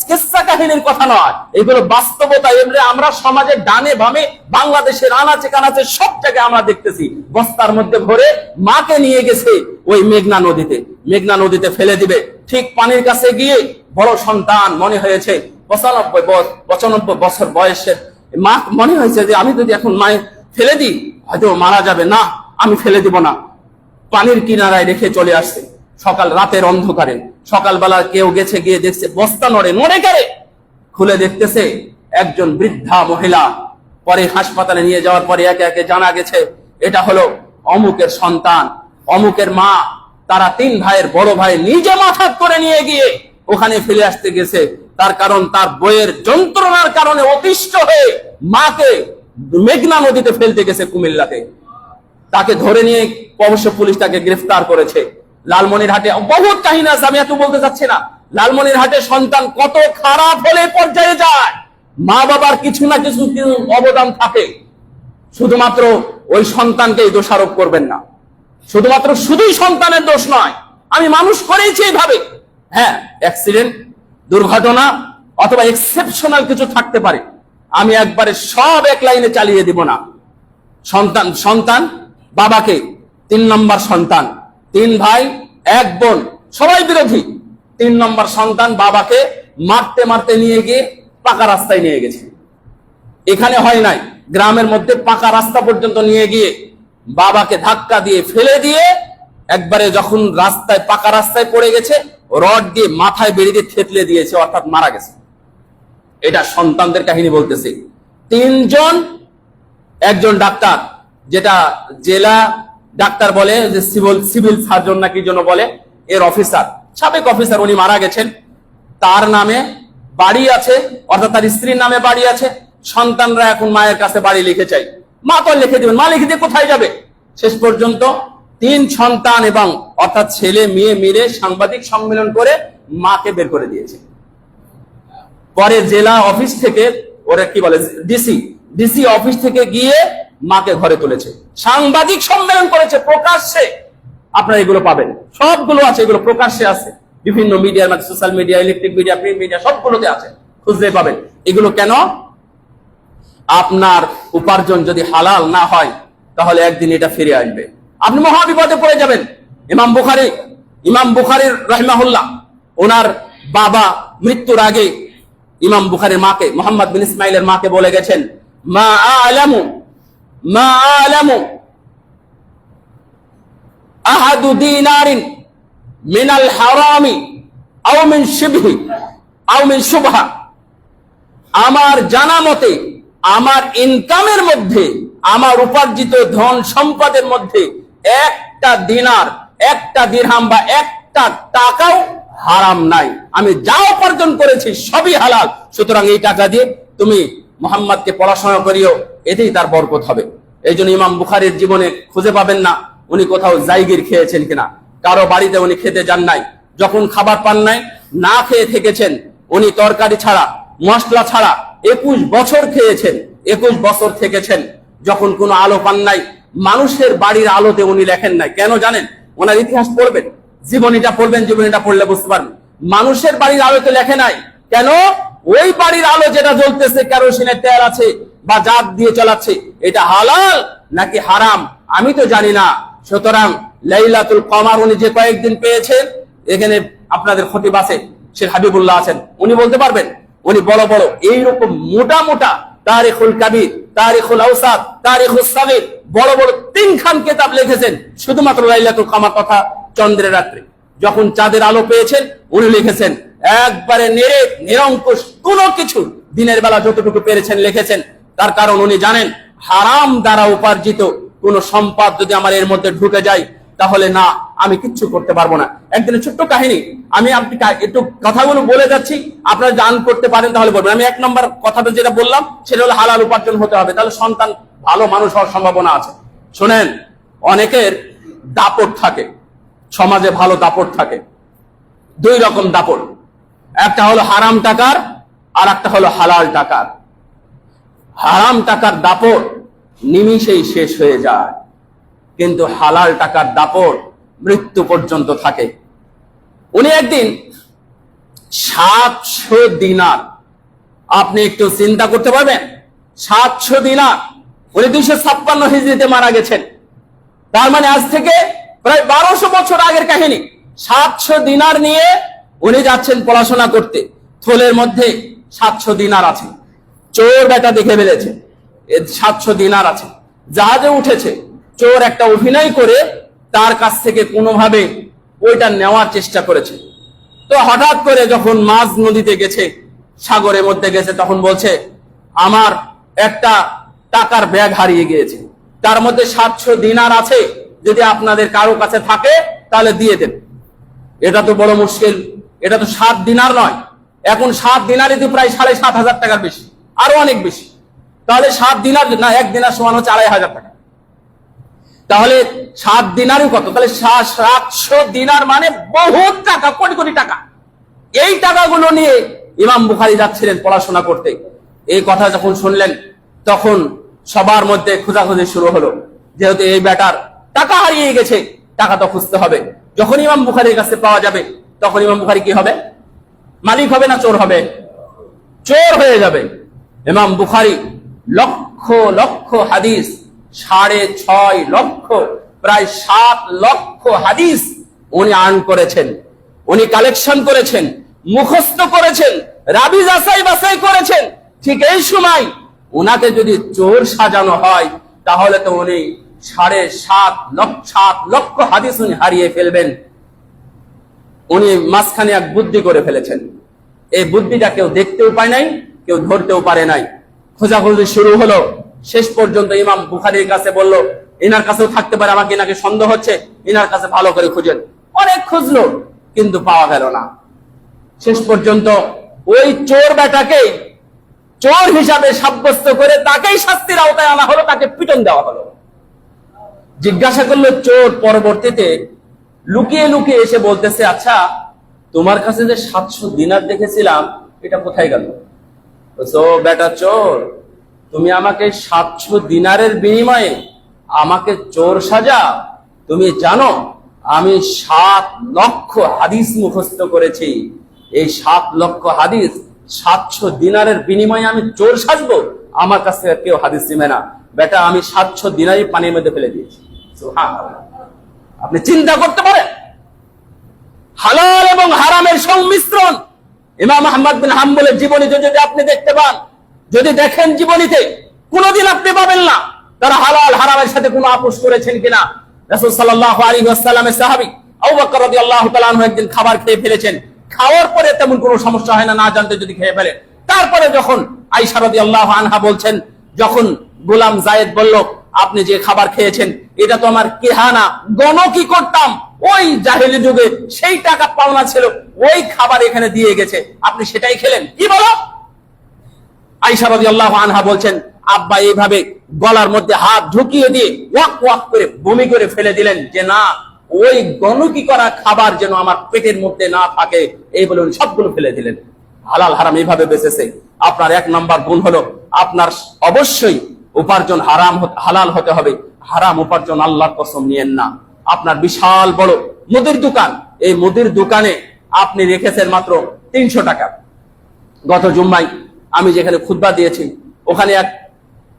কিস্সা কাহিনীর কথা নয়, এগুলো বাস্তবতা। এমনি আমরা সমাজের ডানে বামে, বাংলাদেশের আনাচে কানাচে সব জায়গায় আমরা দেখতেছি। বস্তার মধ্যে ভরে মাকে নিয়ে গেছে ওই মেঘনা নদীতে ফেলে দিবে। ঠিক পানির কাছে গিয়ে বড় সন্তান মনে হয়েছে 95 বছর বয়সের মা মনে হয়েছে যে আমি যদি এখন মায়ে ফেলে দিই হয়তো মারা যাবে, না আমি ফেলে দিব না। পানির কিনারায় রেখে চলে আসছে। রাতের অন্ধকারে সকালবেলা কেউ গেছে, গিয়ে দেখছে বস্তা নড়ে গেলে খুলে দেখতেছে একজন বৃদ্ধা মহিলা। পরে হাসপাতালে নিয়ে যাওয়ার পরে একে একে জানা গেছে এটা হলো অমুকের সন্তান, অমুকের মা। তারা 3 ভাইয়ের বড় ভাই নিজে মাথা করে নিয়ে গিয়ে ওখানে ফেলে আসতে গেছে। তার কারণ তার বইয়ের যন্ত্রণার কারণে অতিষ্ঠ হয়ে মাকে মেঘনা নদীতে ফেলতে গেছে কুমিল্লাতে। তাকে ধরে নিয়ে অবশ্য পুলিশ তাকে গ্রেফতার করেছে। লালমনিরহাটে বহুত কাহিনী আছে, আমি এত বলতে চাচ্ছি না। লালমনিরহাটে সন্তান কত খারাপ হলে পর্যায়ে যায়, মা বাবার কিছু না কিছু অবদান থাকে। শুধুমাত্র ওই সন্তানকেই দোষারোপ করবেন না, শুধুই সন্তানের দোষ নয়। আমি মানুষ করেছি এইভাবে। হ্যাঁ, অ্যাক্সিডেন্ট, দুর্ঘটনা অথবা এক্সেপশনাল কিছু থাকতে পারে, আমি একবারে সব এক লাইনে চালিয়ে দিব না। সন্তান বাবাকে, 3 নম্বর সন্তান, 3 ভাই 1 বোন, সবাই বিরোধী। 3 নম্বর সন্তান বাবাকে মারতে মারতে নিয়ে গিয়ে পাকা রাস্তায় নিয়ে গেছে। এখানে হয় নাই, গ্রামের মধ্যে পাকা রাস্তা পর্যন্ত নিয়ে গিয়ে বাবাকে ধাক্কা দিয়ে ফেলে দিয়ে একবারে যখন রাস্তায় পাকা রাস্তায় পড়ে গেছে, রড দিয়ে মাথায় বেরিয়ে দিয়ে থেতলে দিয়েছে, অর্থাৎ মারা গেছে। এটা সন্তানদের কাহিনী বলতেছে। 3 জন, একজন ডাক্তার, যেটা জেলা ডাক্তার বলে, যে সিভিল সার্জন নাকি জন্য বলে, এর অফিসার, সাবেক অফিসার, উনি মারা গেছেন। তার নামে বাড়ি আছে, অর্থাৎ তার স্ত্রীর নামে বাড়ি আছে। সন্তানরা এখন মায়ের কাছে বাড়ি লিখে চাই, মা তো লিখে দিবেন, মা লিখে দিয়ে কোথায় যাবে? শেষ পর্যন্ত 3 সন্তান এবং অর্থাৎ ছেলে মেয়ে মিলে সাংবাদিক সম্মেলন করে মাকে বের করে দিয়েছে। পরে জেলা অফিস থেকে, ওরা কি বলে, ডিসি অফিস থেকে গিয়ে মাকে ঘরে তুলেছে, সাংবাদিক সম্মেলন করেছে প্রকাশ্যে। আপনারা এগুলো পাবেন, সবগুলো আছে, এগুলো প্রকাশ্যে আছে বিভিন্ন মিডিয়ার মধ্যে, social media, electric media, print media, সবগুলোতে আছে, খুঁজলে পাবেন। এগুলো কেন? আপনার উপার্জন যদি হালাল না হয় তাহলে একদিন এটা ফিরে আসবে, আপনি মহাবিপদে পড়ে যাবেন। ইমাম বুখারী রাহিমাহুল্লাহ, ওনার বাবা মৃত্যুর আগে ইমাম বুখারীর মাকে, মুহাম্মদ বিন ইসমাইলের মাকে বলে গেছেন, মা আলামু আহাদু দিনারিন মিনাল হারামি আও মিন শিবহি আও মিন শুবহা। আমার জানা মতে আমার ইনকামের মধ্যে, আমার উপার্জিত ধন সম্পদের মধ্যে একটা দিনার, একটা দিরহাম বা একটা টাকাও হারাম নাই। আমি যা উপার্জন করেছি সবই হালাল। সুতরাং এই টাকা দিয়ে তুমি মুহাম্মদকে পড়াশোনা করিও, এতেই তার বরকত হবে। এই জন্য ইমাম বুখারীর জীবনে খুঁজে পাবেন না উনি কোথাও জায়গির খেয়েছেন কিনা, কারো বাড়িতে উনি খেতে যান নাই, যখন খাবার পান নাই না খেয়ে থেকেছেন। উনি তরকারি ছাড়া, মশলা ছাড়া 21 বছর খেয়েছেন, 21 বছর থেকেছেন। যখন কোনো আলো পান নাই, মানুষের বাড়ির আলোতে উনি লেখেন নাই। কেন জানেন? ওনার ইতিহাস পড়বেন, জীবনীটা পড়বেন, জীবনীটা পড়লে বুঝতে পারবেন। মানুষের বাড়ির আলোতে লেখে নাই। কেন? ওই বাড়ির আলো যেটা জ্বলতেছে, কেরোসিনের তেল আছে বা জাত দিয়ে চালাচ্ছে, এটা হালাল নাকি হারাম আমি তো জানি না। সুতরাং লাইলাতুল কমার উনি যে কয়েকদিন পেয়েছেন, এখানে আপনাদের খতিব আছে, শেখ হাবিবুল্লাহ আছেন, উনি বলতে পারবেন। উনি বড় বড় এইরকম মোটা মোটা তারিখুল কাবির, তারিখুল আওসাত, তারিখুস সাগীর, বড় বড় 3 খান কিতাব লিখেছেন শুধুমাত্র লাইলাতুল কমার কথা। চন্দ্রের রাত্রে যখন চাঁদের আলো পেয়েছেন, উনি লিখেছেন একবারে নিরঙ্কুশ কোনো কিছু, দিনের বেলা যতটুকু পেরেছেন লিখেছেন। তার কারণ উনি জানেন হারাম দ্বারা উপার্জিত কোন সম্পদ যদি আমার এর মধ্যে ঢুকে যায় তাহলে না, আমি কিচ্ছু করতে পারবো না। একদিনের ছোট্ট কাহিনী, আমি একটু কথাগুলো বলে যাচ্ছি, আপনারা জান করতে পারেন তাহলে বলবেন। আমি 1 নম্বর কথাটা যেটা বললাম সেটা হলো হালাল উপার্জন হতে হবে, তাহলে সন্তান ভালো মানুষ হওয়ার সম্ভাবনা আছে। শোনেন, অনেকের দাপট থাকে, সমাজে ভালো দাপট থাকে। 2 রকম দাপট, একটা হলো হারাম টাকার আর একটা হলো হালাল টাকার। হারাম টাকার দাপট নিমিষেই শেষ হয়ে যায়, কিন্তু হালাল টাকার দাপট মৃত্যু পর্যন্ত থাকে। উনি একদিন 700 দিনার, আপনি একটু চিন্তা করতে পারবেন, 700 দিনার। উনি 256 হিজরিতে মারা গেছেন, তার মানে আজ থেকে প্রায় 1200 বছর আগের কাহিনী। 700 দিনার নিয়ে উনি যাচ্ছেন পড়াশোনা করতে, থলের মধ্যে 700 দিনার আছে। চোর বেটা দেখে ফেলেছে 700 দিনার আছে, জাহাজে উঠেছে। চোর একটা অভিনয় করে তার কাছ থেকে কোনোভাবে ওইটা নেওয়ার চেষ্টা করেছে। তো হঠাৎ করে যখন মাঝ নদীতে গেছে, সাগরের মধ্যে গেছে, তখন বলছে আমার একটা টাকার ব্যাগ হারিয়ে গিয়েছে, তার মধ্যে 700 দিনার আছে, যদি আপনাদের কারো কাছে থাকে তাহলে দিয়ে দেন। এটা তো বড় মুশকিল, এটা তো 7 দিনার নয়, এখন 7 দিনারই তো প্রায় 7,500 টাকার বেশি, আরো অনেক বেশি। তাহলে 7 দিনার না, 1 দিনার সমান হচ্ছে 2,500 টাকা। তাহলে 7 দিনারই কত? তাহলে 700 দিনার মানে বহুত টাকা, কোটি কোটি টাকা। এই টাকাগুলো নিয়ে ইমাম বুখারী যাচ্ছিলেন পড়াশোনা করতে। এই কথা যখন শুনলেন তখন সবার মধ্যে খোঁজাখুঁজি শুরু হলো, যেহেতু এই বেটার টাকা হারিয়ে গেছে, টাকা তো খুঁজতে হবে। যখন ইমাম বুখারীর কাছে পাওয়া যাবে তখন ইমাম বুখারী কি হবে? মালিক হবে না চোর হবে? চোর হয়ে যাবে। ইমাম বুখারী লক্ষ লক্ষ হাদিস 6.5 লক্ষ, প্রায় 7 লক্ষ হাদিস উনি আর্ন করেছেন, উনি কালেকশন করেছেন, মুখস্থ করেছেন, রাবি যাচাই বাছাই করেছেন। ঠিক এই সময় উনাকে যদি চোর সাজানো হয়, তাহলে তো উনি 7.5 লক্ষ হাদিস উনি হারিয়ে ফেলবেন। উনি মাঝখানে এক বুদ্ধি করে ফেলেছেন। এই বুদ্ধিটা কেউ দেখতেও পায় নাই, কেউ ধরতেও পারে নাই। খোঁজাখুঁজি শুরু হলো, শেষ পর্যন্ত ইমাম বুখারীর কাছে বলল, ইনার কাছেও থাকতে পারে, আমাকে ইনাকে সন্দেহ হচ্ছে, ইনার কাছে ভালো করে খুঁজেন। অনেক খুঁজলো, কিন্তু পাওয়া গেল না। শেষ পর্যন্ত ওই চোর বেটাকে চোর হিসাবে সাব্যস্ত করে তাকেই শাস্তির আওতায় আনা হলো, তাকে পিটন দেওয়া হলো। জিজ্ঞাসা করলো চোর, পরবর্তীতে লুকিয়ে লুকিয়ে এসে বলতেছে, আচ্ছা তোমার কাছে যে 700 দিনার দেখেছিলাম, এটা কোথায় গেল? তো বেটা চোর, তুমি আমাকে 700 দিনারের বিনিময়ে আমাকে চোর সাজা? তুমি জানো আমি 7 লক্ষ হাদিস মুখস্থ করেছি। এই 7 লক্ষ হাদিস 700 দিনারের বিনিময়ে আমি চোর সাজবো? আমার কাছ থেকে কেউ হাদিস নেবে না। বেটা, আমি 700 দিনারই পানির মধ্যে ফেলে দিয়েছি। সুবহানাল্লাহ। আপনি চিন্তা করতে পারেন, হালাল এবং হারামের সংমিশ্রণ। ইমাম আহমদ বিন হাম্বলের জীবনীতে যদি আপনি দেখতে পান, যদি দেখেন জীবনীতে, কোনোদিন আপনি পাবেন না তারা হালাল হারামের সাথে কোনো আপোষ করেছেন কিনা। রাসূল সাল্লাল্লাহু আলাইহি ওয়াসাল্লামের সাহাবী আবু বকর রাদিয়াল্লাহু তাআলা আনহু একদিন খাবার খেয়ে ফেলেছেন, খাওয়ার পরে তেমন কোনো সমস্যা হয় না, না জানতে যদি খেয়ে ফেলে। তারপরে যখন আয়েশা রাদিয়াল্লাহু আনহা বলছেন, যখন গোলাম জায়েদ বলল, আপনি যে খাবার খেয়েছেন এটা তো আমার কেহানা, গণকি করতাম ওই জাহেলি যুগে, সেই টাকা পাওনা ছিল, ওই খাবার এখানে দিয়ে গেছে, আপনি সেটাই খেলেন, কি বলো? আয়েশা রাদিয়াল্লাহু আনহা বলছেন, আব্বা এইভাবে গলার মধ্যে হাত ঢুকিয়ে দিয়ে ওয়াক ওয়াক করে বমি করে ফেলে দিলেন, যে না, ওই গণকি করা খাবার যেন আমার পেটের মধ্যে না থাকে, এই বলে সবগুলো ফেলে দিলেন। হালাল হারাম এইভাবে বেঁচেছে। আপনার 1 নম্বর গুণ হলো, আপনার অবশ্যই উপার্জন হালাল হতে হবে। হারাম উপার্জন আল্লাহর কসম নিয়েন না। আপনার বিশাল বড় মুদির দোকান, এই মুদির দোকানে আপনি রেখেছেন মাত্র 300 টাকা। গত জুম্মায় আমি যেখানে খুতবা দিয়েছি, ওখানে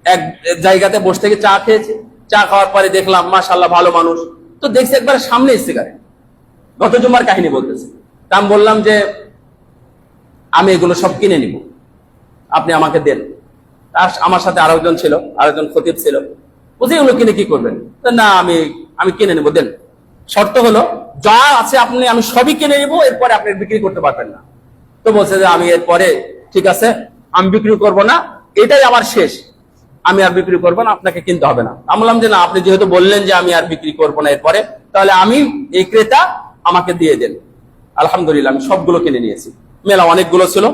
এক জায়গাতে বসে থেকে চা খেয়েছি। চা খাওয়ার পরে দেখলাম মাশাআল্লাহ ভালো মানুষ, তো দেখছি একবার সামনে সিগারেট। গত জুম্মার কাহিনী বলতেছে। তা আমি বললাম যে আমি এগুলো সব কিনে নিব, আপনি আমাকে দেন। আর আমার সাথে আরেকজন ছিল, আরেকজন খতিব ছিল। বুঝি এগুলো কিনে কি করবেন? না, আমি কিনে নেবো, দেন। শর্ত হলো যা আছে আমি সবই কিনে নিব, এরপরে আপনি বিক্রি করতে পারবেন না। তো বলছে যে আমি এরপরে ঠিক আছে, আমি বিক্রি করব না, এটাই আমার শেষ, আমি আর বিক্রি করবো না, আপনাকে কিনতে হবে না। আমি বললাম যে না, আপনি যেহেতু বললেন যে আমি আর বিক্রি করবো না এরপরে, তাহলে আমি এই ক্রেতা আমাকে দিয়ে দেন। আলহামদুলিল্লাহ, আমি সবগুলো কিনে নিয়েছি। মেলা অনেকগুলো ছিল,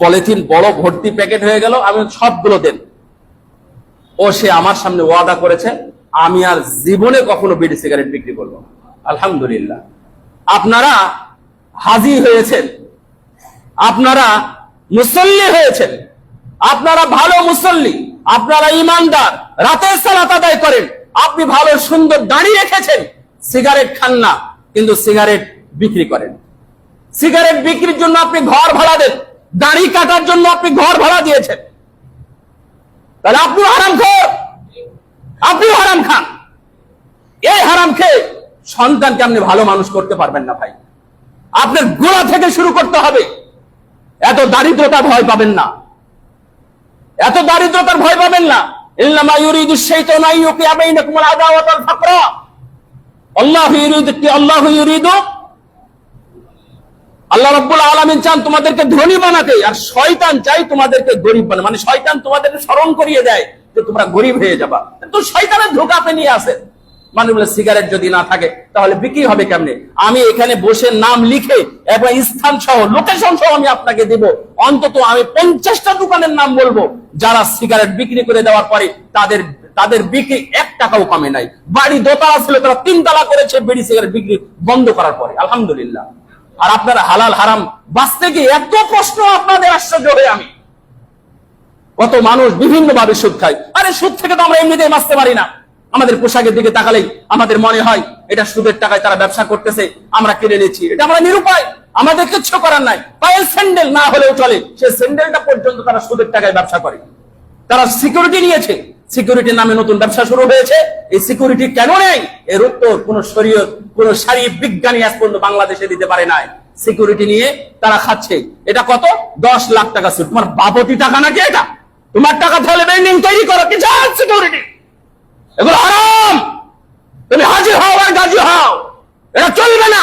পলিথিন বড় ভর্তি প্যাকেট হয়ে গেল, আমি সবগুলো দেন। ও সে আমার সামনে ওয়াদা করেছে, আমি আর জীবনে কখনো বিড়ি সিগারেট বিক্রি করবো না। আলহামদুলিল্লাহ, আপনারা হাজি হয়েছেন, আপনারা মুসল্লি হয়েছেন, আপনারা ভালো মুসল্লি, আপনারা ইমানদার, রাতের সালাত আদায় করেন, আপনি ভালো সুন্দর দাড়ি রেখেছেন, সিগারেট খান না, কিন্তু সিগারেট বিক্রি করেন। সিগারেট বিক্রির জন্য আপনি ঘর ভাড়া দেন, দাড়ি কাটার জন্য আপনি ঘর ভাড়া দিয়েছেন, তাহলে আপনিও হারাম খোর, আপনিও হারাম খান। এই হারাম খেয়ে সন্তানকে আপনি ভালো মানুষ করতে পারবেন না ভাই। আপনার গোড়া থেকে শুরু করতে হবে। এত দারিদ্রতা ভয় পাবেন না, এত দারিদ্রতার ভয় পাবেন না। ইন্নামা ইউরিদু শাইতানু আন ইউকিয়া বাইনাকুমুল আদাওয়াতা ওয়াল ফাকরা। আল্লাহু ইউরিদু, আল্লাহ রাব্বুল আলামিন চান তোমাদেরকে ধনী বানাতে, আর শয়তান চাই তোমাদেরকে গরীব বানাতে। মানে শয়তান তোমাদেরকে স্মরণ করিয়ে দেয় যে তোমরা গরীব হয়ে যাবা। তো শয়তানের ধোঁকাতে নিয়ে আসে। মানে বলে সিগারেট যদি না থাকে তাহলে বিক্রি হবে কেমনে? আমি এখানে বসে নাম লিখে এবং স্থান সহ লোকেশন সহ আমি আপনাকে দেব। অন্তত আমি 50টা দোকানের নাম বলবো যারা সিগারেট বিক্রি করে দেওয়ার পরে তাদের বিক্রি 1 টাকাও কমে নাই। বাড়ি দোতলা ছিল, তারা 3 তলা করেছে বিড়ি সিগারেট বিক্রি বন্ধ করার পরে। আলহামদুলিল্লাহ। আর আপনারা হালাল হারাম বাঁচতে গিয়ে এত প্রশ্ন আপনাদের আশ্চর্য হয়ে আমি, কত মানুষ বিভিন্ন ভাবে সুদ খায়। আরে সুদ থেকে তো আমরা এমনিতেই বাঁচতে পারি না। আমাদের পোশাকের দিকে তাকালেই আমাদের মনে হয় এটা সুদের টাকায় তারা ব্যবসা করতেছে, আমরা কিনে নিচ্ছি, এটা আমরা নিরুপায়, আমাদের কিচ্ছু করার নাই। পায়ের স্যান্ডেল না হলেও চলে, সে স্যান্ডেলটা পর্যন্ত তারা সুদের টাকায় ব্যবসা করে। তারা সিকিউরিটি নিয়েছে, সিকিউরিটির নামে নতুন ব্যবসা শুরু হয়েছে। এই সিকিউরিটি কেন নেই? এর উত্তর কোন শরীয়ত, কোন শারীরিক বিজ্ঞানী আজ পর্যন্ত বাংলাদেশে দিতে পারে নাই। সিকিউরিটি নিয়ে তারা খাচ্ছে। এটা কত? 10 লাখ টাকা। তোমার বাপতি টাকা নাকি এটা? তোমার টাকা তাহলে বিল্ডিং তৈরি করো, কি চান সিকিউরিটি? এগুলো হারাম। তুমি হাজির হও আর গাজী হও, এটা চলবে না।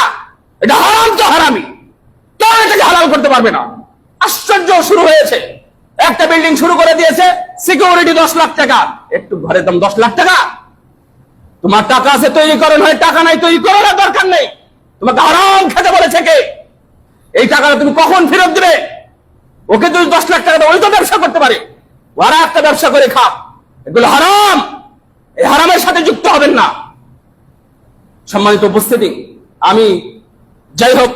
এটা হারাম তো হারামি, কেউ এটাকে হালাল করতে পারবে না। আশ্চর্য শুরু হয়েছে, একটা বিল্ডিং শুরু করে দিয়েছে, সিকিউরিটি 10 লাখ টাকা। একটু ঘরের দাম 10 লাখ টাকা। তোমার টাকা আছে তৈরি করো, নয় টাকা নাই তৈরি করো না, দরকার নেই। তোমাকে হারাম খেতে বলেছে কে? এই টাকাটা তুমি কখন ফেরত দিবে? ওকে যদি 10 লাখ টাকা দাও, ওই তো ব্যবসা করতে পারে, ওরা একটা ব্যবসা করে খা। এগুলো হারাম, এই হারামের সাথে যুক্ত হবেন না। সম্মানিত উপস্থিতি, আমি যাই হোক,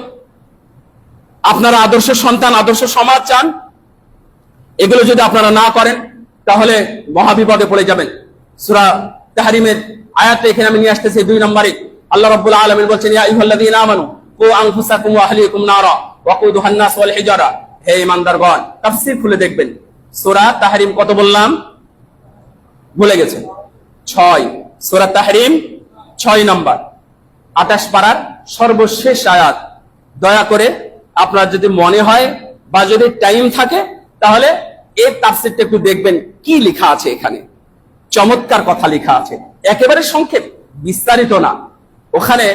আপনারা আদর্শ সন্তান, আদর্শ সমাজ চান, এগুলো যদি আপনারা না করেন তাহলে মহাবিপদে পড়ে যাবেন। সূরা তাহরিমের আয়াতে এখানে আমি নিয়ে আসতেছি 2 নম্বরে। আল্লাহ রাব্বুল আলামিন বলছেন, ইয়া আইয়ুহাল্লাযীনা আমানু কু আনফুসাকুম ওয়া আহলিকুম নারা ওয়াকুদুহান নাস ওয়াল হিজারা। হে ঈমানদারগণ, তাফসীর খুলে দেখবেন। সূরা তাহরিম কত বললাম? ভুলে গেছেন? 6। সূরা তাহরিম 6 নম্বর, 28 পারার সর্বশেষ আয়াত। দয়া করে আপনার যদি মনে হয় বা যদি টাইম থাকে তাহলে এই তাফসীরটা একটু দেখবেন, কি লেখা আছে এখানে। চমৎকার কথা লেখা আছে, একেবারে সংক্ষেপ, বিস্তারিত না। ওখানে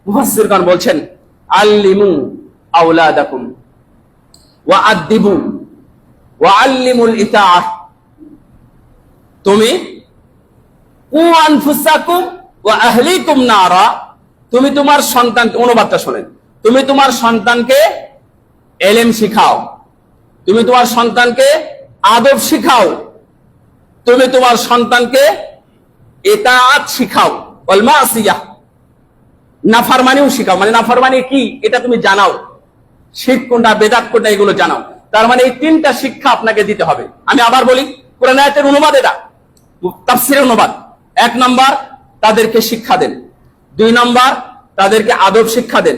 মুফাসসিরগণ বলছেন, আল্লিমু আওলাদাকুম ওয়া আদ্দিবু ওয়া আল্লিমুল ইতাআহ। তুমি কু আনফুসাকুম ওয়া আহলিকুম নারা, তুমি তোমার সন্তানকে, অনুবাদটা শোনেন, তুমি তোমার সন্তানকে ইলম শিখাও, তুমি তোমার সন্তানকে আদব শিখাও, তুমি তোমার সন্তানকে ইতাআত শিখাও, ওয়াল মাসিয়াহ, নাফরমানিও শিখাও। মানে নাফরমানি কি এটা তুমি জানাও, শিরক কোনটা, বেদাত কোনটা, এগুলো জানাও। তার মানে এই 3টা শিক্ষা আপনাকে দিতে হবে। আমি আবার বলি, কোরআন আয়াতের অনুবাদ এটা, তাফসীরের অনুবাদ। 1 নাম্বার, তাদেরকে শিক্ষা দেন। 2 নাম্বার, তাদেরকে আদব শিক্ষা দেন।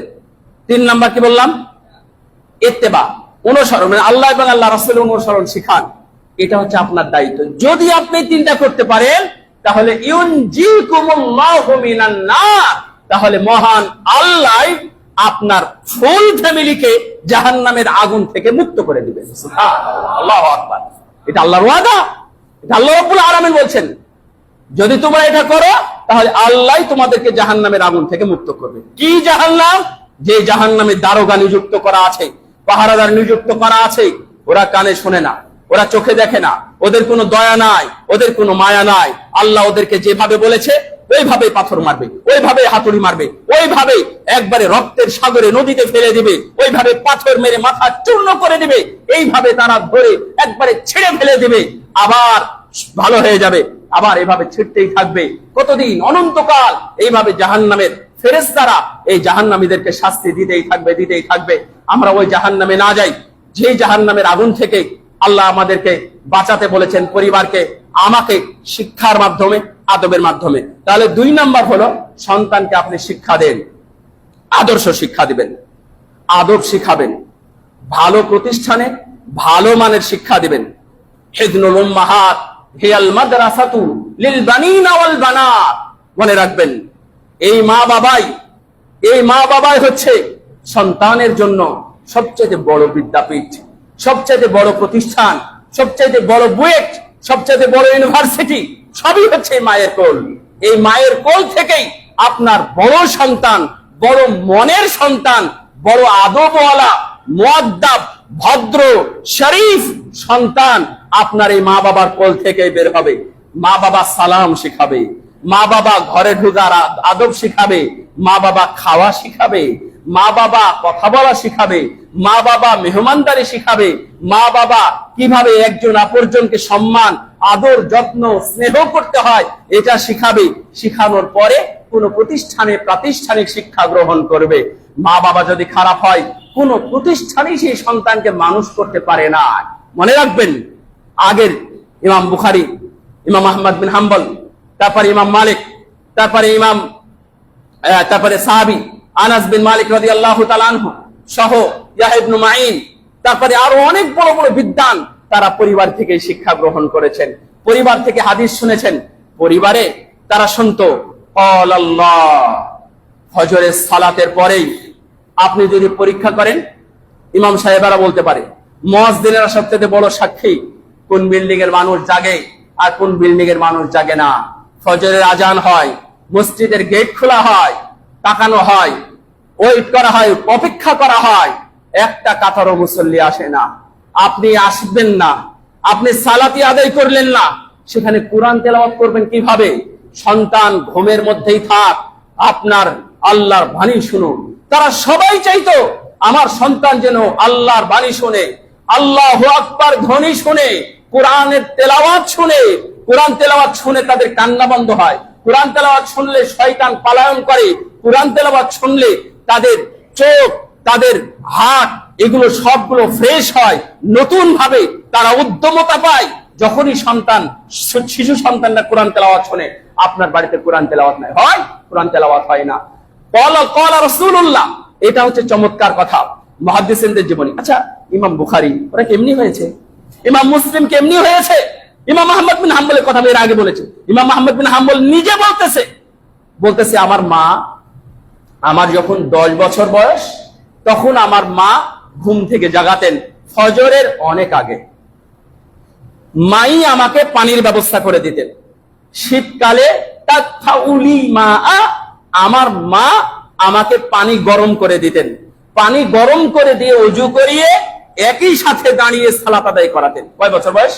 3 নাম্বার কি বললাম? ইত্তেবা, অনুসরণ, মানে আল্লাহ এবং আল্লাহ রাসূলের অনুসরণ শিখান। এটা হচ্ছে আপনার দায়িত্ব। যদি আপনি 3টা করতে পারেন তাহলে ইউনজিকুমুল্লাহু মিনান নার, তাহলে মহান আল্লাহ আপনার ফুল ফ্যামিলিকে জাহান্নামের আগুন থেকে মুক্ত করে দিবেন। সুবহানাল্লাহ, আল্লাহু আকবার। এটা আল্লাহর ওয়াদা, এটা আল্লাহ রাব্বুল আলামিন বলছেন। যদি তোমরা এটা করো তাহলে আল্লাহ তোমাদেরকে জাহান্নামের আগুন থেকে মুক্ত করবে। কি জাহান্নাম? যে জাহান্নামে দারোগা নিযুক্ত করা আছে, পাহারাদার নিযুক্ত করা আছে, ওরা কানে শোনে না, ওরা চোখে দেখে না, ওদের কোনো দয়া নাই, ওদের কোনো মায়া নাই। আল্লাহ ওদেরকে যেভাবে বলেছে ওইভাবে পাথর মারবে, ওইভাবে হাতুড়ি মারবে, ওইভাবে একবারে রক্তের সাগরে নদীতে ফেলে দিবে, ওইভাবে পাথর মেরে মাথা চূর্ণ করে দিবে, এইভাবে তারা ধরে একবারে ছেড়ে ফেলে দিবে, আবার ভালো হয়ে যাবে, আবার এভাবে ছিটতেই থাকবে। কতদিন? অনন্তকাল এইভাবে জাহান্নামের ফেরেশতারা এই জাহান্নামীদেরকে শাস্তি দিতেই থাকবে, দিতেই থাকবে। আমরা ওই জাহান্নামে না যাই, যে জাহান্নামের আগুন থেকে আল্লাহ আমাদেরকে বাঁচাতে বলেছেন, পরিবারকে, আমাকে, শিক্ষার মাধ্যমে, আদবের মাধ্যমে। তাহলে 2 নাম্বার হলো সন্তানকে আপনি শিক্ষা দেন, আদর্শ শিক্ষা দিবেন, আদব শিখাবেন, ভালো প্রতিষ্ঠানে ভালো মানের শিক্ষা দিবেন। হিদনুল উম্মাহাত হিয়াল মাদ্রাসাতু লিল বানিনা ওয়াল বানাত। মনে রাখবেন, এই মা বাবাই হচ্ছে সন্তানের জন্য সবচেয়ে বড় বিদ্যাপীঠ, সবচেয়ে বড় প্রতিষ্ঠান, সবচেয়ে বড় বুয়েট, সবচেয়ে বড় ইউনিভার্সিটি, সবই হচ্ছে মায়ের কোল। এই মায়ের কোল থেকেই আপনার বড় সন্তান, বড় মনের সন্তান, বড় আদবওয়ালা, মুআদ্দাব, ভদ্র, শরীফ সন্তান আপনার এই মা বাবার কোল থেকেই বের হবে। মা বাবা সালাম শিখাবে, মা বাবা ঘরে ঢোকার আদব শিখাবে, মা বাবা খাওয়া শিখাবে, মা বাবা কথা বলা শিখাবে, মা বাবা মেহমানদারি শিখাবে, মা বাবা কিভাবে একজন অপরজনকে সম্মান, আদর, যত্ন, স্নেহ করতে হয় এটা শিখাবে। শিখানোর পরে কোন প্রতিষ্ঠানে প্রাতিষ্ঠানিক শিক্ষা গ্রহণ করবে। মা বাবা যদি খারাপ হয়, কোন প্রতিষ্ঠানই সেই সন্তানকে মানুষ করতে পারে না। মনে রাখবেন, আগের ইমাম বুখারী, ইমাম আহমদ বিন হাম্বল, তারপরে ইমাম মালিক, তারপরে সাহাবী আনাস বিন মালিক রাদিয়াল্লাহু তাআলা আনহু সহ ইয়াহয়া ইবনে মাঈন, তারপরে আরো অনেক বড় বড় বিদ্বান, তারা পরিবার থেকে শিক্ষা গ্রহণ করেছেন। পরিবার থেকে হাদিস শুনেছেন, পরিবারে তারা শুনতো আল্লাহ ফজরের সালাতের পরেই আপনি যদি পরীক্ষা করেন, ইমাম সাহেবেরা বলতে পারে, মুয়াজ্জিনেরা সবচেয়ে বড় সাক্ষী কোন বিল্ডিং এর মানুষ জাগে আর কোন বিল্ডিং এর মানুষ জাগে না। ফজরের আজান হয়, মসজিদের গেট খোলা হয়, তাকানো হয়, ওয়েট করা হয়, অপেক্ষা করা হয়, একটা কাতারও মুসল্লি আসে না। আপনি আসবেন না, আপনি সালাতি আদায় করলেন না, সেখানে কোরআন তেলাওয়াত করবেন কিভাবে? সন্তান ঘুমের মধ্যেই থাক, আপনার আল্লাহর বাণী শুনুন। তারা সবাই চাইতো আমার সন্তান যেন আল্লাহর বাণী শুনে, আল্লাহু আকবার ধ্বনি শুনে, কোরআনের তেলাওয়াত শুনে। কোরআন তেলাওয়াত শুনে তাদের কান্না বন্ধ হয়, কোরআন তেলাওয়াত শুনলে শয়তান পলায়ন করে, কোরআন তেলাওয়াত শুনলে তাদের চোখ, তাদের হাত, এগুলো সবগুলো ফ্রেশ হয়, নতুন ভাবে তারা উদ্যমতা পায়। যখনই সন্তান, শিশু সন্তানরা কোরআন তেলাওয়াত শুনে, আপনার বাড়িতে কোরআন তেলাওয়াত নাই হয়, কোরআন তেলাওয়াত হয় না। ক্বালা রাসূলুল্লাহ, এটা হচ্ছে চমৎকার কথা মুহাদ্দিসিনদের জীবনী। আচ্ছা, ইমাম বুখারী ওরা কেমনি হয়েছে? ইমাম মুসলিম কেমনি হয়েছে? ইমাম আহমদ বিন হাম্বলের কথা আমি এর আগে বলেছি। ইমাম আহমদ বিন হাম্বল নিজে বলতেছে আমার মা, আমার যখন 10 বছর বয়স, তখন আমার মা ঘুম থেকে জাগাতেন ফজরের অনেক আগে। মাই আমাকে পানির ব্যবস্থা করে দিতেন। শীতকালে আমার মা আমাকে পানি গরম করে দিতেন, পানি গরম করে দিয়ে ওযু করিয়ে একই সাথে দাঁড়িয়ে সালাত আদায় করাতেন। কয় বছর বয়স?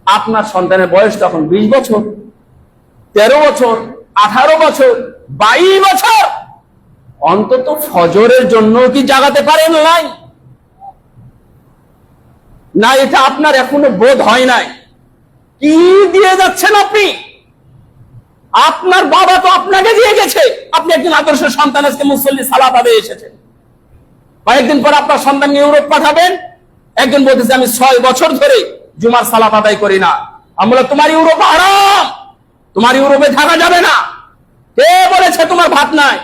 আপনার সন্তানের বয়স তখন 20 বছর, 13 বছর, 18 বছর, 22 বছর। অন্তত ফজরের জন্য কি জাগাতে পারেন নাই? না, এটা আপনার এখনো বোধ হয় নাই। কি দিয়ে যাচ্ছেন আপনি? আপনার বাবা তো আপনাকে দিয়ে গেছে। আপনি একজন আদর্শ সন্তান, আজকে মুসল্লি সালাত আদায় এসেছেন। কয়েকদিন পর আপনার সন্তানকে ইউরোপ পাঠাবেন। একজন বলতেছে আমি 6 বছর ধরে জুমার সালাত আদায় করি না। আমি বললাম তোমার ইউরোপ হারাম, তোমার ইউরোপে থাকা যাবে না। কে বলেছে তোমার ভাত নাই?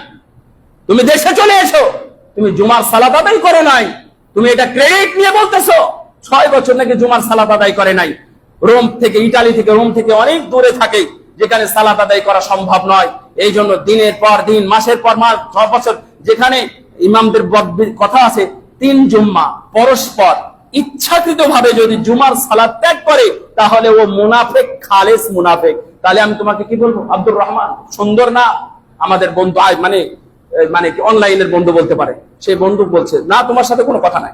তুমি দেশে চলে এসো, তুমি জুমার সালাত আদায় করে নাই, তুমি এটা ক্রেডিট নিয়ে বলতেছো 6 বছর নাকি জুমার সালাত আদায় করে নাই। রোম থেকে, ইটালি থেকে, রোম থেকে অনেক দূরে থাকে, যেখানে সালাত আদায় করা সম্ভব নয়। এই জন্য দিনের পর দিন, মাসের পর মাস, 6 বছর, যেখানে ইমামদের কথা আছে 3 জুম্মা পরস্পর ইচ্ছাকৃত ভাবে যদি জুমার সালাত ত্যাগ করে, তাহলে ও মুনাফিক, খালেস মুনাফিক। তাহলে আমি তোমাকে কি বলবো? আব্দুর রহমান, সুন্দর না? আমাদের বন্ধু মানে কি অনলাইনের বন্ধু বলতে পারে। সেই বন্ধু বলছে না, তোমার সাথে কোনো কথা নাই।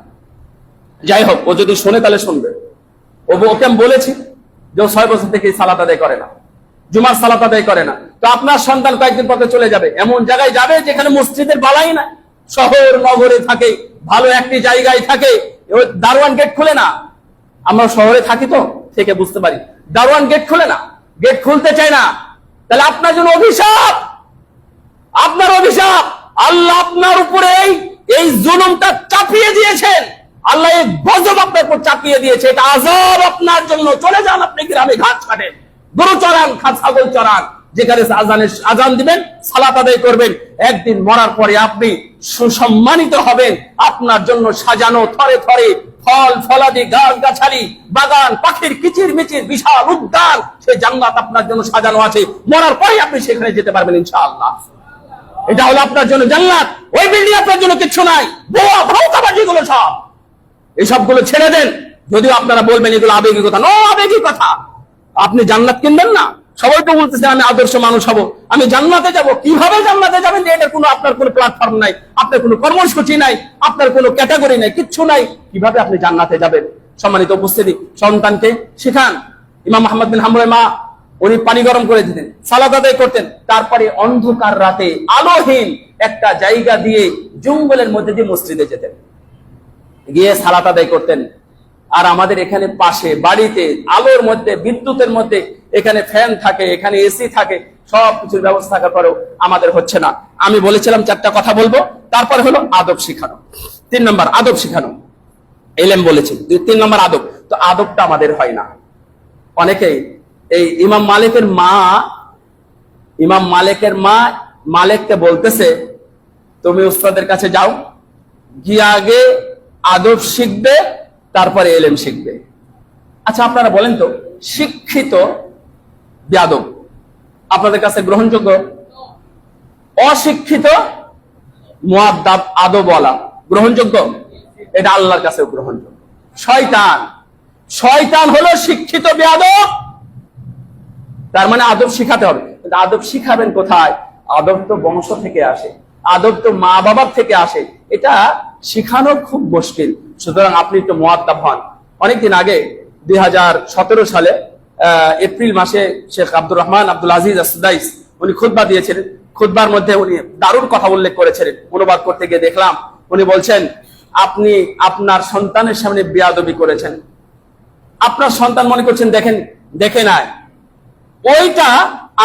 যাই হোক, ও যদি শোনে তাহলে শুনবে। ওকে আমি বলেছি যে 6 বছর থেকে সালাত আদায় করে না, জুমার সালাত আদায় করে না। তো আপনার সন্তান কয়েকদিন পথে চলে যাবে, এমন জায়গায় যাবে যেখানে মসজিদের বালাই না, শহর নগরে থাকে, ভালো একটি জায়গায় থাকে, দারোয়ান গেট খুলে না। আমরা শহরে থাকি তো থেকে বুঝতে পারি, দারোয়ান গেট খুলে না, গেট খুলতে চায় না। তাহলে আপনার জন্য অভিশাপ, আপনার অভিশাপ। আল্লাহ আপনার উপরে এই জুলুমটা চাপিয়ে দিয়েছেন, আল্লাহ এই গজব আপনার উপর চাপিয়ে দিয়েছে, এটা আযাব আপনার জন্য। চলে যান আপনি গ্রামে, ঘাস কাটেন, গরু চড়ান, ছাগল চড়ান, যেখানে আজান দিবেন, সালাত আদায় করবেন। একদিন মরার পরে আপনি সুসম্মানিত হবেন। আপনার জন্য সাজানো থরে থরে ফল ফলাদি, গাছ গাছালি, বাগান, পাখির কিচির মিচির বিশাল উদ্যান, সেই জান্নাত আপনার জন্য সাজানো আছে। মরার পরে আপনি সেখানে যেতে পারবেন ইনশাআল্লাহ। এটা হলো আপনার জন্য জান্নাত। ওই বিল্ডিং আপনার জন্য কিছু নাই। বোয়া ভাউতাবাজি গুলো সব, এই সবগুলো ছেড়ে দেন। যদিও আপনারা বলবেন এগুলো আবেগী কথা, নো আবেগী কথা। আপনি জান্নাত কিনবেন না? সবাই তো বলতেছে আমি আদর্শ মানুষ হব, আমি জান্নাতে যাব। কিভাবে জান্নাতে যাবেন? যে এটার কোনো আপনার কোনো প্ল্যাটফর্ম নাই, আপনার কোনো কর্মসূচি নাই, আপনার কোনো ক্যাটাগরি নাই, কিচ্ছু নাই। কিভাবে আপনি জান্নাতে যাবেন? সম্মানিত উপস্থিতি, সন্তানকে শিখান। ইমাম আহমদ বিন হাম্বলের মা, উনি পানি গরম করে দিতেন, সালাত আদায় করতেন। তারপরে অন্ধকার রাতে আলোহীন একটা জায়গা দিয়ে জঙ্গলের মধ্যে দিয়ে মসজিদে যেতেন, গিয়ে সালাত আদায় করতেন। আর আমাদের এখানে পাশে বাড়িতে আলোর মধ্যে, বিদ্যুতের মধ্যে, এখানে ফ্যান থাকে, এখানে এসি থাকে, সবকিছুর ব্যবস্থা থাকার পরেও আমাদের হচ্ছে না। আমি বলেছিলাম 4টা কথা বলবো, তারপরে হলো আদব শিখানো। 3 নম্বর আদব শিখানো, এলেম বলেছি। 3 নম্বর আদব। তো আদবটা আমাদের হয় না। অনেকেই এই ইমাম মালিকের মা মালিককে বলতেছে তুমি উস্তাদের কাছে যাও, গিয়ে আগে আদব শিখবে, তারপরে এলেম শিখবে। আচ্ছা আপনারা বলেন তো, শিক্ষিত বেয়াদব আপনাদের কাছে গ্রহণযোগ্য? অশিক্ষিত মুআদ্দাব আদবওয়ালা গ্রহণযোগ্য? এটা আল্লাহর কাছেও গ্রহণযোগ্য। শয়তান হলো শিক্ষিত বেয়াদব। তার মানে আদব শিখাতে হবে, কিন্তু আদব শিখাবেন কোথায়? আদব তো বংশ থেকে আসে, আদব তো মা বাবার থেকে আসে, এটা শিখানো খুব মুশকিল। সুতরাং আপনি একটু মুআদ্দাব হন। অনেকদিন আগে 2017 সালে এপ্রিল মাসে শেখ আব্দুর রহমান আব্দুল আজিজ আসদাইস উনি খুতবা দিয়েছিলেন। খুতবার মধ্যে উনি দারুণ কথা উল্লেখ করেছিলেন। অনুবাদ করতে গিয়ে দেখলাম উনি বলছেন, আপনি আপনার সন্তানের সামনে বেয়াদবি করেছেন। আপনার সন্তান মনে করছেন দেখে নাই, ওইটা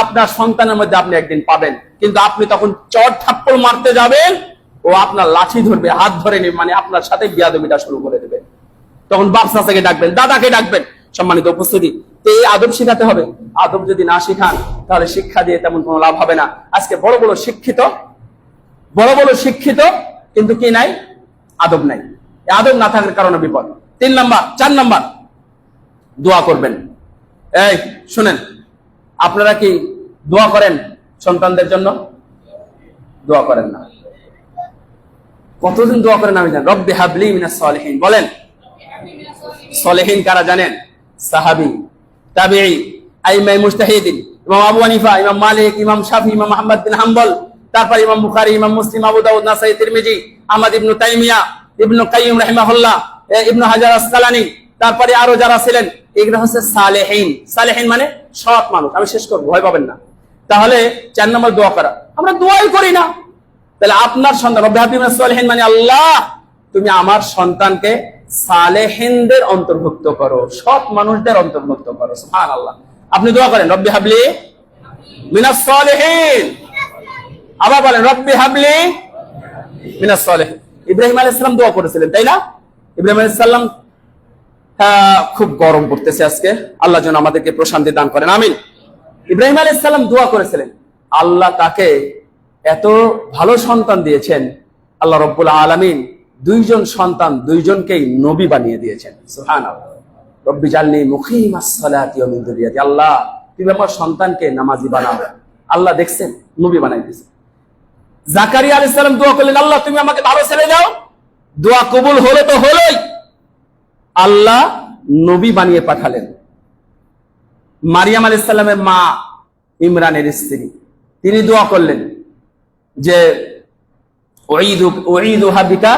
আপনার সন্তানের মধ্যে আপনি একদিন পাবেন, কিন্তু আপনি তখন চট থাপ্পড় মারতে যাবেন, ও আপনার লাঠি ধরবে, হাত ধরে নেবে, মানে আপনার সাথে বেয়াদবিটা শুরু করে দেবে। তখন বাপ চাচাকে ডাকবেন, দাদাকে ডাকবেন। সম্মানিত উপস্থিতি, তো এই আদব শিখাতে হবে। আদব যদি না শিখান তাহলে শিক্ষা দিয়ে তেমন কোনো লাভ হবে না। আজকে বড় বড় শিক্ষিত কিন্তু কি নাই? আদব নাই। আদব না থাকার কারণে বিপদ। 4 নাম্বার দোয়া করবেন। এই শুনেন, আপনারা কি দোয়া করেন সন্তানদের জন্য? দোয়া করেন না। কতদিন দোয়া করেন আমি জানি? রব্বি হাবলি মিনাস সালিহিন বলেন। সালেহিন কারা জানেন? সাহাবী, তাবেঈ, আইমায়ে মুজতাহিদিন, ইমাম আবু হানিফা, ইমাম মালিক, ইমাম শাফি, ইমাম আহমদ বিন হাম্বল, তারপর ইমাম বুখারী, ইমাম মুসলিম, আবু দাউদ, নাসাই, তিরমিজি, আহমদ ইবনে তাইমিয়া, ইবনে কাইয়িম রাহিমাহুল্লাহ, ইবনে হাজার আসকালানি, তারপরে আরো যারা ছিলেন, এগুলো হচ্ছে সালেহিন। সালেহিন মানে সৎ মানুষ। আমি শেষ করব, ভয় পাবেন না। তাহলে 4 নম্বর দোয়া করা। আমরা দোয়াই করি না। তাহলে আপনার সন্তান, রব্বি হাবলি মিনাস সালিহিন মানে আল্লাহ তুমি আমার সন্তানকে সালেহিনদের অন্তর্ভুক্ত করো, সৎ মানুষদের অন্তর্ভুক্ত করো। সুবহানাল্লাহ। আপনি দোয়া করেন রব্বি হাবলি মিনাস সালিহিন। আবার বলেন রব্বি হাবলি মিনাস সালিহিন। ইব্রাহিম আলাইহিস সালাম দোয়া করেছিলেন, তাই না? ইব্রাহিম আলাইহিস সালাম, খুব গরম পড়তেছে আজকে, আল্লাহ যেন আমাদেরকে প্রশান্তি দান করেন, আমিন। ইব্রাহিম আলাইহিস সালাম দোয়া করেছিলেন, আল্লাহ তাকে এত ভালো সন্তান দিয়েছেন, আল্লাহ রাব্বুল আলামিন 2 জন সন্তান 2 জনকেই নবী বানিয়ে দিয়েছেন। সুবহানাল্লাহ। রব্বি জালনি মুকিমাস সালাতি ওয়া মিন যুররিয়াতি। আল্লাহ তুমি আমার সন্তানকে নামাজি বানাও। আল্লাহ দেখছেন, নবী বানাই দিয়েছেন। জাকারিয়া আলাইহিস সালাম দোয়া করলেন, আল্লাহ তুমি আমাকে ভালো ছেলে দাও। দোয়া কবুল হলো তো হলোই, আল্লাহ নবী বানিয়ে পাঠালেন। মারিয়াম আলাইহিস সালামের মা, ইমরানের স্ত্রী, তিনি দোয়া করলেন যে উঈদুহা বিকা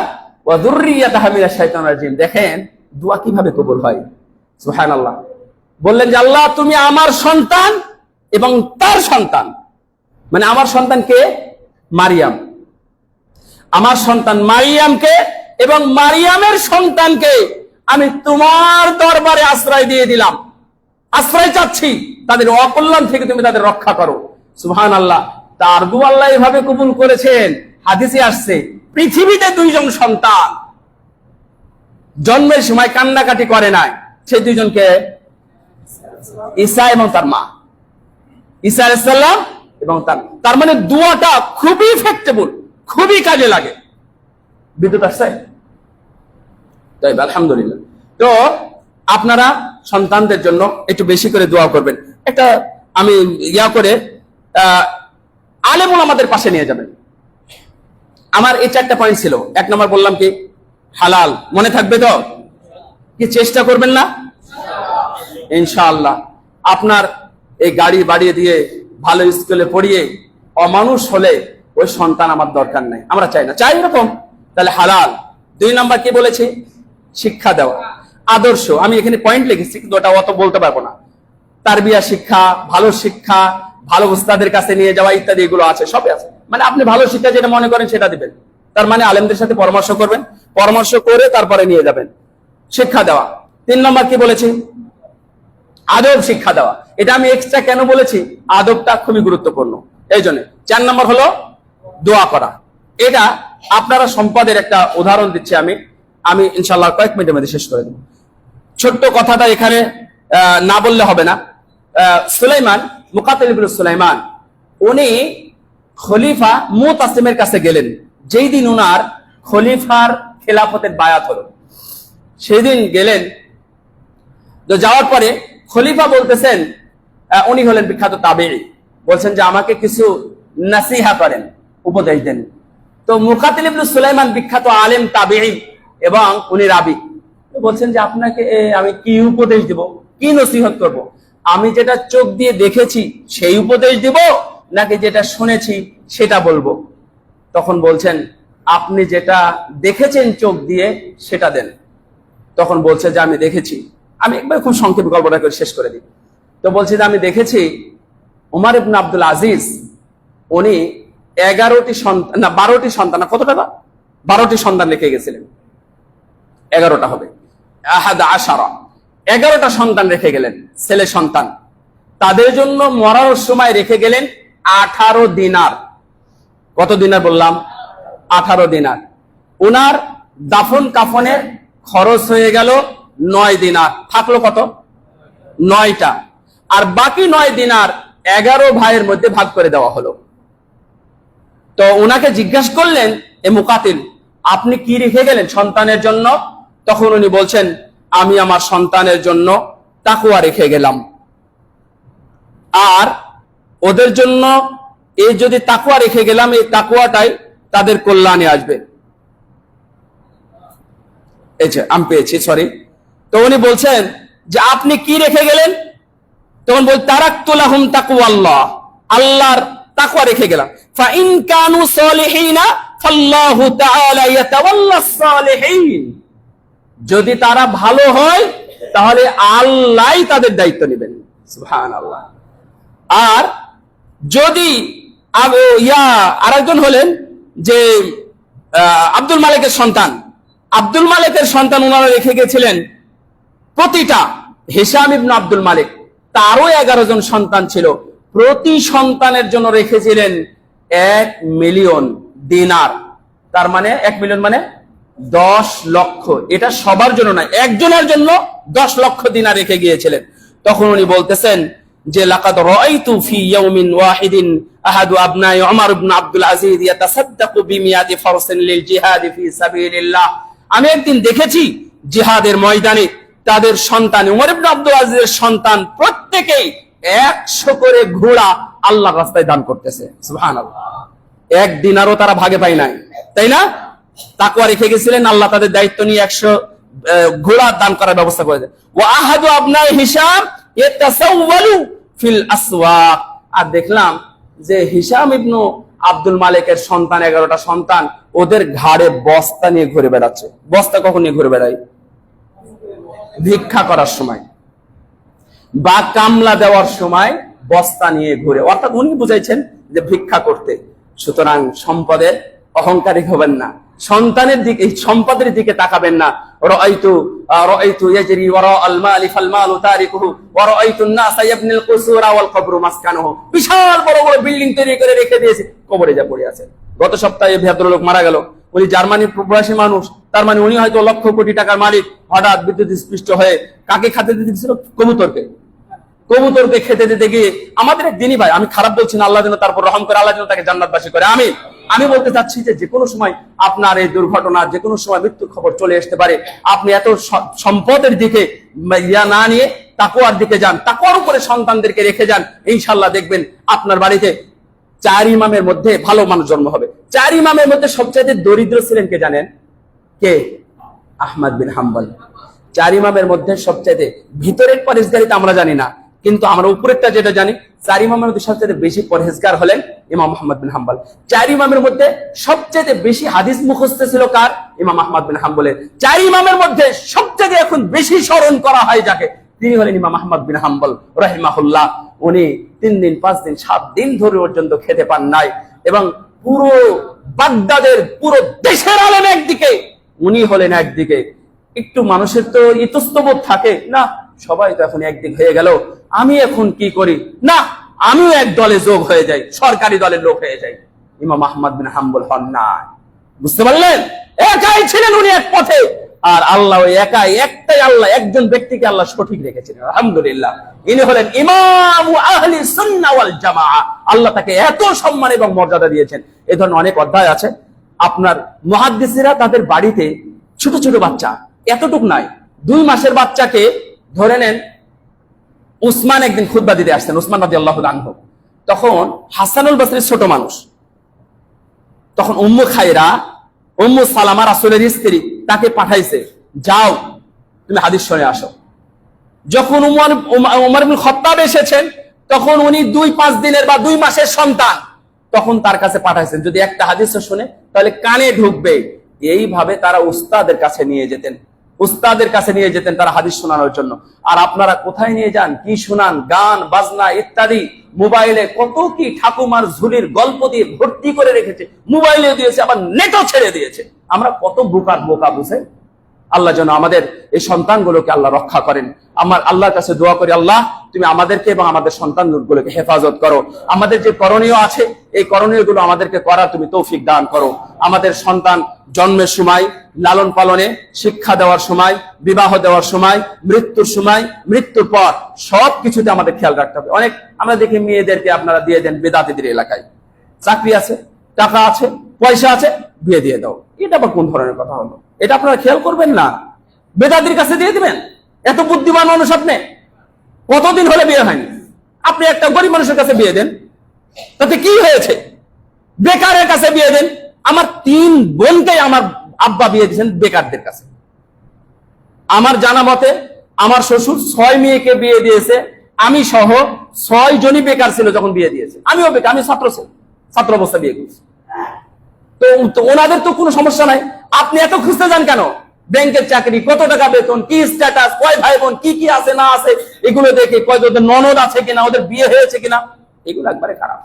ওয়া যুররিয়াতাহা মিনাশ শাইতানির রাজিম। দেখেন দোয়া কিভাবে কবুল হয়। সুবহানাল্লাহ। বললেন যে আল্লাহ তুমি আমার সন্তান এবং তার সন্তান, মানে আমার সন্তান কে? মারিয়াম। আমার সন্তান মারিয়ামকে এবং মারিয়ামের সন্তানকে আমি তোমার দরবারে আশ্রয় দিয়ে দিলাম। আশ্রয় চাচ্ছি, তাদের অকল্যাণ থেকে তুমি তাদের রক্ষা করো। সুবহানাল্লাহ। তার দোয়া আল্লাহ এভাবে কবুল করেছেন। হাদিসে আসছে পৃথিবীতে 2 জন সন্তান জন্মের সময় কান্নাকাটি করে নাই, সেই 2 জনকে ঈসা এবং তার মা, ঈসা আলাইহিস সালাম এবং তার মানে দোয়াটা খুবই ইফেক্টেবল, খুবই কাজে লাগে। বিদ্যুৎ আসছে? তাই আলহামদুলিল্লাহ। তো আপনারা সন্তানদের জন্য একটু বেশি করে দোয়া করবেন। একটা আমি করে আলেম ওলামাদের পাশে নিয়ে যাবেন। আমার এই 4টা পয়েন্ট ছিল। 1 নম্বর বললাম কি? হালাল। মনে থাকবে তো? কি চেষ্টা করবেন না? ইনশাআল্লাহ। আপনার এই গাড়ি বাড়িয়ে দিয়ে ভালো স্কুলে পড়িয়ে অমানুষ হলে ওই সন্তান আমার দরকার নাই, আমরা চাই না। চাই এরকম, তাহলে হালাল। 2 নম্বর কি বলেছি? শিক্ষা দেওয়া, আদর্শ। আমি এখানে পয়েন্ট লিখেছি কিন্তু ওটা অত বলতে পারবো না। তারবিয়া শিক্ষা, ভালো উস্তাদের কাছে নিয়ে যাওয়া ইত্যাদি, এগুলো আছে, সবই আছে। মানে আপনি ভালো শিক্ষা যেটা মনে করেন সেটা দিবেন। তার মানে আলেমদের সাথে পরামর্শ করবেন, পরামর্শ করে তারপরে নিয়ে যাবেন। শিক্ষা দেওয়া। 3 নম্বর কি বলেছি? আদব শিক্ষা দেওয়া। এটা আমি এক্সট্রা কেন বলেছি? আদবটা খুবই গুরুত্বপূর্ণ, এই জন্য। 4 নম্বর হলো দোয়া করা। এটা আপনারা সম্পদের একটা উদাহরণ দিচ্ছি আমি ইনশাআল্লাহ কয়েক মিনিটের মধ্যে শেষ করে দেব। ছোট্ট কথাটা এখানে না বললে হবে না। সুলাইমান, মুকাতিল ইবনে সুলাইমান, উনি খলিফা মুতাসিমের কাছে গেলেন। যেই দিন উনার খলিফার খেলাফতের বায়াত হলো, সেই দিন গেলেন। তো যাওয়ার পরে খলিফা বলতেছেন, উনি হলেন বিখ্যাত তাবেঈ, বলছেন যে আমাকে কিছু নাসিহা করেন, উপদেশ দেন। তো মুকাতিল ইবনে সুলাইমান বিখ্যাত আলেম তাবেঈ এবং উনি রাবী, বলছেন যে আপনাকে আমি কি উপদেশ দিব, কি নসিহত করব? আমি যেটা চোখ দিয়ে দেখেছি সেই উপদেশ দিব, নাকি যেটা শুনেছি সেটা বলবো? তখন বলছেন আপনি যেটা দেখেছেন চোখ দিয়ে সেটা দেন। তখন বলছে যে আমি দেখেছি, আমি একবার খুব সংক্ষেপে গল্পটা করে শেষ করে দিই। তো বলছে যে আমি দেখেছি ওমর ইবনে আব্দুল আজিজ উনি 11টি সন্তান, না 12টি সন্তান, না কত টাকা, 12টি সন্তান রেখে গেছিলেন, 11টা হবে, আহাদ আশারা, 11টা সন্তান রেখে গেলেন, ছেলে সন্তান। তাদের জন্য মরার সময় রেখে গেলেন 18 দিনার। কত দিনার বললাম? 18 দিনার। উনার দাফন কাফনের খরচ হয়ে গেল 9 দিনার, থাকলো কত? 9টা। আর বাকি 9 দিনার 11 ভাইয়ের মধ্যে ভাগ করে দেওয়া হলো। তো উনাকে জিজ্ঞাসা করলেন, এ মুকাতিল, আপনি কি রেখে গেলেন সন্তানের জন্য? তখন উনি বলছেন আমি আমার সন্তানের জন্য তাকওয়া রেখে গেলাম, আর ওদের জন্য এই যদি তাকওয়া রেখে গেলাম, এই তাকওয়াটাই তাদের কল্যাণে আসবে। এই যে আমি পেয়েছি, সরি। তো উনি বলছেন যে আপনি কি রেখে গেলেন? তখন বল তারাকতু লাহুম তাকওয়াল্লাহ, আল্লাহর তাকওয়া রেখে গেলাম। ফা ইন কানু সালিহিনা ফাল্লাহু তাআলা ইয়াতাওয়াল্লাস সালিহিন, যদি তারা ভালো হয় তাহলে আল্লাহই তাদের দায়িত্ব নেবেন। সুবহানাল্লাহ। আর যদি আরেকজন হলেন যে আব্দুল মালিকের সন্তান, আব্দুল মালিকের সন্তান ওনারা রেখে গেছিলেন প্রতিটা, হিশাম ইবনে আব্দুল মালিক তারও 11 জন সন্তান ছিল, প্রতি সন্তানের জন্য রেখেছিলেন 1 মিলিয়ন দিনার। তার মানে 1 মিলিয়ন মানে 10 লক্ষ। এটা সবার জন্য নয়, একজনের জন্য 10 লক্ষ দিনার রেখে গিয়েছিলেন। তখন উনি বলতেছেন যে লাকাদ রাআইতু ফি ইয়াউমিন ওয়াহিদিন আহাদু আবনাই উমর ইবনে আব্দুল আজিজ ইয়াতাসাদ্দাকু বিমিয়াতি ফারসিন লিল জিহাদ ফি সাবিলিল্লাহ, আমি একদিন দেখেছি জিহাদের ময়দানে তাদের সন্তান, উমর ইবনে আব্দুল আজিজের সন্তান প্রত্যেকেই 100 করে ঘোড়া আল্লাহর রাস্তায় দান করতেছে। সুবহানাল্লাহ। 1 দিনারও তারা ভাগে পায় নাই, তাই না? তাকওয়া রেখে গেছিলেন, আল্লাহ তাদের দায়িত্ব নিয়ে 100 ঘোড়া দান করার ব্যবস্থা করে দেন। ওয়া আহাদু আবনাই হিশাম ইয়াতাসাওয়ালু ফিল আসওয়াক, আর দেখলাম যে হিশাম ইবনে আব্দুল মালিকের সন্তান, 11টা সন্তান, ওদের ঘাড়ে বস্তা নিয়ে ঘুরে বেড়াচ্ছে। বস্তা কখন নিয়ে ঘুরে বেড়ায়? ভিক্ষা করার সময় বা কামলা দেওয়ার সময় বস্তা নিয়ে ঘুরে, অর্থাৎ উনি বুঝাইছেন যে ভিক্ষা করতে। সুতরাং সম্পদের অহংকারী হবেন না, সন্তানের দিকে, সম্পদের দিকে তাকাবেন না। রাআইতু ইয়াজরি ওয়ারা আল মালি ফাল মালু তারিকুহু ওয়া রাআইতু আন-নাসা ইয়াবনিল কুসুরা ওয়াল কবরু মাসকানুহু, বিশাল বড় বড় বিল্ডিং তৈরি করে রেখে দিয়েছে, কবরে যা পড়ে আছে। গত সপ্তাহে ভদ্রলোক মারা গেল, উনি জার্মানির প্রবাসী মানুষ, তার মানে উনি হয়তো লক্ষ কোটি টাকার মালিক, হঠাৎ বিদ্যুৎ স্পৃষ্ট হয়ে কাকে খেতে দিতেছিল? কবুতরকে। কবুতরকে খেতে দিতে গিয়ে আমাদের এক দিনই ভাই, আমি খারাপ বলছি না, আল্লাহ যেন তারপর রহম করে, আল্লাহ যেন তাকে জান্নাতবাসী করে, আমি বলতে চাচ্ছি যে কোনো সময় আপনার এই দুর্ঘটনা, যে কোনো সময় মৃত্যুর খবর চলে আসতে পারে। আপনি এত সম্পদের দিকে না নিয়ে তাকওয়ার দিকে যান, তাকওয়ার উপরে সন্তানদেরকে রেখে যান, ইনশাআল্লাহ দেখবেন আপনার বাড়িতে 4 ইমামের মধ্যে ভালো মানুষ জন্ম হবে। 4 ইমামের মধ্যে সবচেয়ে দরিদ্র ছিলেন কে জানেন? কে? আহমদ বিন হাম্বল। 4 ইমামের মধ্যে সবচেয়ে ভিতরের পরেশগারিতা আমরা জানি না, কিন্তু আমরা উপরেরটা যেটা জানি, 4 ইমামের মধ্যে সবচেয়ে বেশি পরহেজগার হলেন ইমাম আহমদ বিন হাম্বল। 4 ইমামের মধ্যে সবচেয়ে বেশি হাদিস মুখস্থ ছিল কার? ইমাম আহমদ বিন হাম্বলের। 4 ইমামের মধ্যে সবচেয়ে এখন বেশি স্মরণ করা হয় যাকে, তিনি হলেন ইমাম আহমদ বিন হাম্বল রাহিমাহুল্লাহ। উনি 3 দিন 5 দিন 7 দিন ধরে পর্যন্ত খেতে পান নাই, এবং পুরো বাগদাদের, পুরো দেশের আলেম একদিকে, উনি হলেন একদিকে। একটু মানুষের তো ইতস্তবোধ থাকে না, সবাই তো এখন একদিক হয়ে গেল, আমি এখন কি করি? না, আমিও এক দলে যোগ হয়ে যাই, সরকারি দলের লোক হয়ে যাই। ইমাম আহমদ বিন হাম্বল হন না, বুঝতে পারলেন? একাই ছিলেন উনি এক পথে, আর আল্লাহ একাই, একটাই আল্লাহ, একজন ব্যক্তিকে আল্লাহ সঠিক রেখেছিলেন, আলহামদুলিল্লাহ। ইনি হলেন ইমাম আহলি সুন্নাহ ওয়াল জামাআহ। আল্লাহ তাকে এত সম্মান এবং মর্যাদা দিয়েছেন। এই ধরনের অনেক অধ্যায় আছে। আপনার মুহাদ্দিসিরা তাদের বাড়িতে ছোট ছোট বাচ্চা, এতটুক নাই, 2 মাসের বাচ্চাকে ধরে নেন উসমান একদিন খুতবা দিতে আসছেন, উসমান রাদিয়াল্লাহু আনহু। তখন হাসানুল বসরি ছোট মানুষ, তখন উম্মু খায়রা, উম্মু সালামা রাসূলের স্ত্রী, তাকে পাঠাইছে, যাও তুমি হাদিস শুনে আসো। যখন উমর ইবনে খাত্তাব এসেছেন, তখন উনি 2-5 দিনের বা 2 মাসের সন্তান, তখন তার কাছে পাঠাইছেন, যদি একটা হাদিস শুনে তাহলে কানে ঢুকবে। এইভাবে তারা উস্তাদের কাছে নিয়ে যেতেন, উস্তাদের কাছে নিয়ে যেতেন তারা হাদিস শোনানোর জন্য। আর আপনারা কোথায় নিয়ে যান, কি শোনান, গান বাজনা ইত্যাদি, মোবাইলে কত কি ঠাকুমার ঝুলির গল্প দিয়ে ভর্তি করে রেখেছে, মোবাইলে দিয়েছে, আবার নেটও ছেড়ে দিয়েছে। আমরা কত বোকা বুঝে। আল্লাহ যেন আমাদের এই সন্তানগুলোকে আল্লাহ রক্ষা করেন। আমার আল্লাহর কাছে দোয়া করি, আল্লাহ তুমি আমাদেরকে এবং আমাদের সন্তানগুলোকে হেফাজত করো। আমাদের যে করণীয় আছে, এই করণীয়গুলো আমাদেরকে করার তুমি তৌফিক দান করো। আমাদের সন্তান জন্মের সময়, লালন পালনে, শিক্ষা দেওয়ার সময়, বিবাহ দেওয়ার সময়, মৃত্যুর সময়, মৃত্যুর পর সবকিছুতে আমাদের খেয়াল রাখতে হবে। অনেক আমরা দেখি মেয়েদেরকে আপনারা দিয়ে দেন বেদাতিদের এলাকায়, চাকরি আছে, টাকা আছে, পয়সা আছে, বিয়ে দিয়ে দাও। এটা আবার কোন ধরনের কথা হলো? এটা আপনারা খেয়াল করবেন না, বেদাতির কাছে দিয়ে দিবেন। এত বুদ্ধিমান মানুষ আপনি, কতদিন হলে বিয়ে হয়নি, আপনি একটা গরিব মানুষের কাছে বিয়ে দেন, তাতে কি হয়েছে? বেকারের কাছে বিয়ে দেন। আমার 3 বোনকে আমার আব্বা বিয়ে দিয়েছেন বেকারদের কাছে। আমার জানা মতে আমার শ্বশুর 6 মেয়েকে বিয়ে দিয়েছে, আমি সহ 6 জনই বেকার ছিল যখন বিয়ে দিয়েছে। আমিও বেকার, আমি ছাত্র অবস্থা বিয়ে করেছি। তো ওনাদের তো কোনো সমস্যা নাই, আপনি এত খুঁজতে যান কেন? ব্যাংকের চাকরি, কত টাকা বেতন, কি স্ট্যাটাস, কয় ভাই বোন, কি কি আছে না আছে, এগুলো দেখে কয় ওদের ননদ আছে কিনা, ওদের বিয়ে হয়েছে কিনা, এগুলো একবারে খারাপ।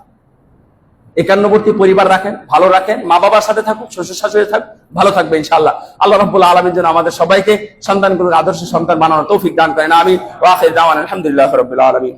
একান্নবর্তী পরিবার রাখেন, ভালো রাখেন, মা বাবার সাথে থাকুক, শ্বশুর শাশুড়ি থাকুক, ভালো থাকবে ইনশাআল্লাহ। আল্লাহ রাব্বুল আলামিন যেন আমাদের সবাইকে সন্তানগুলোর আদর্শ সন্তান বানানোর তৌফিক দান করেন। আমিন। ওয়া আখির দাওয়ানা আলহামদুলিল্লাহি রাব্বিল আলামিন।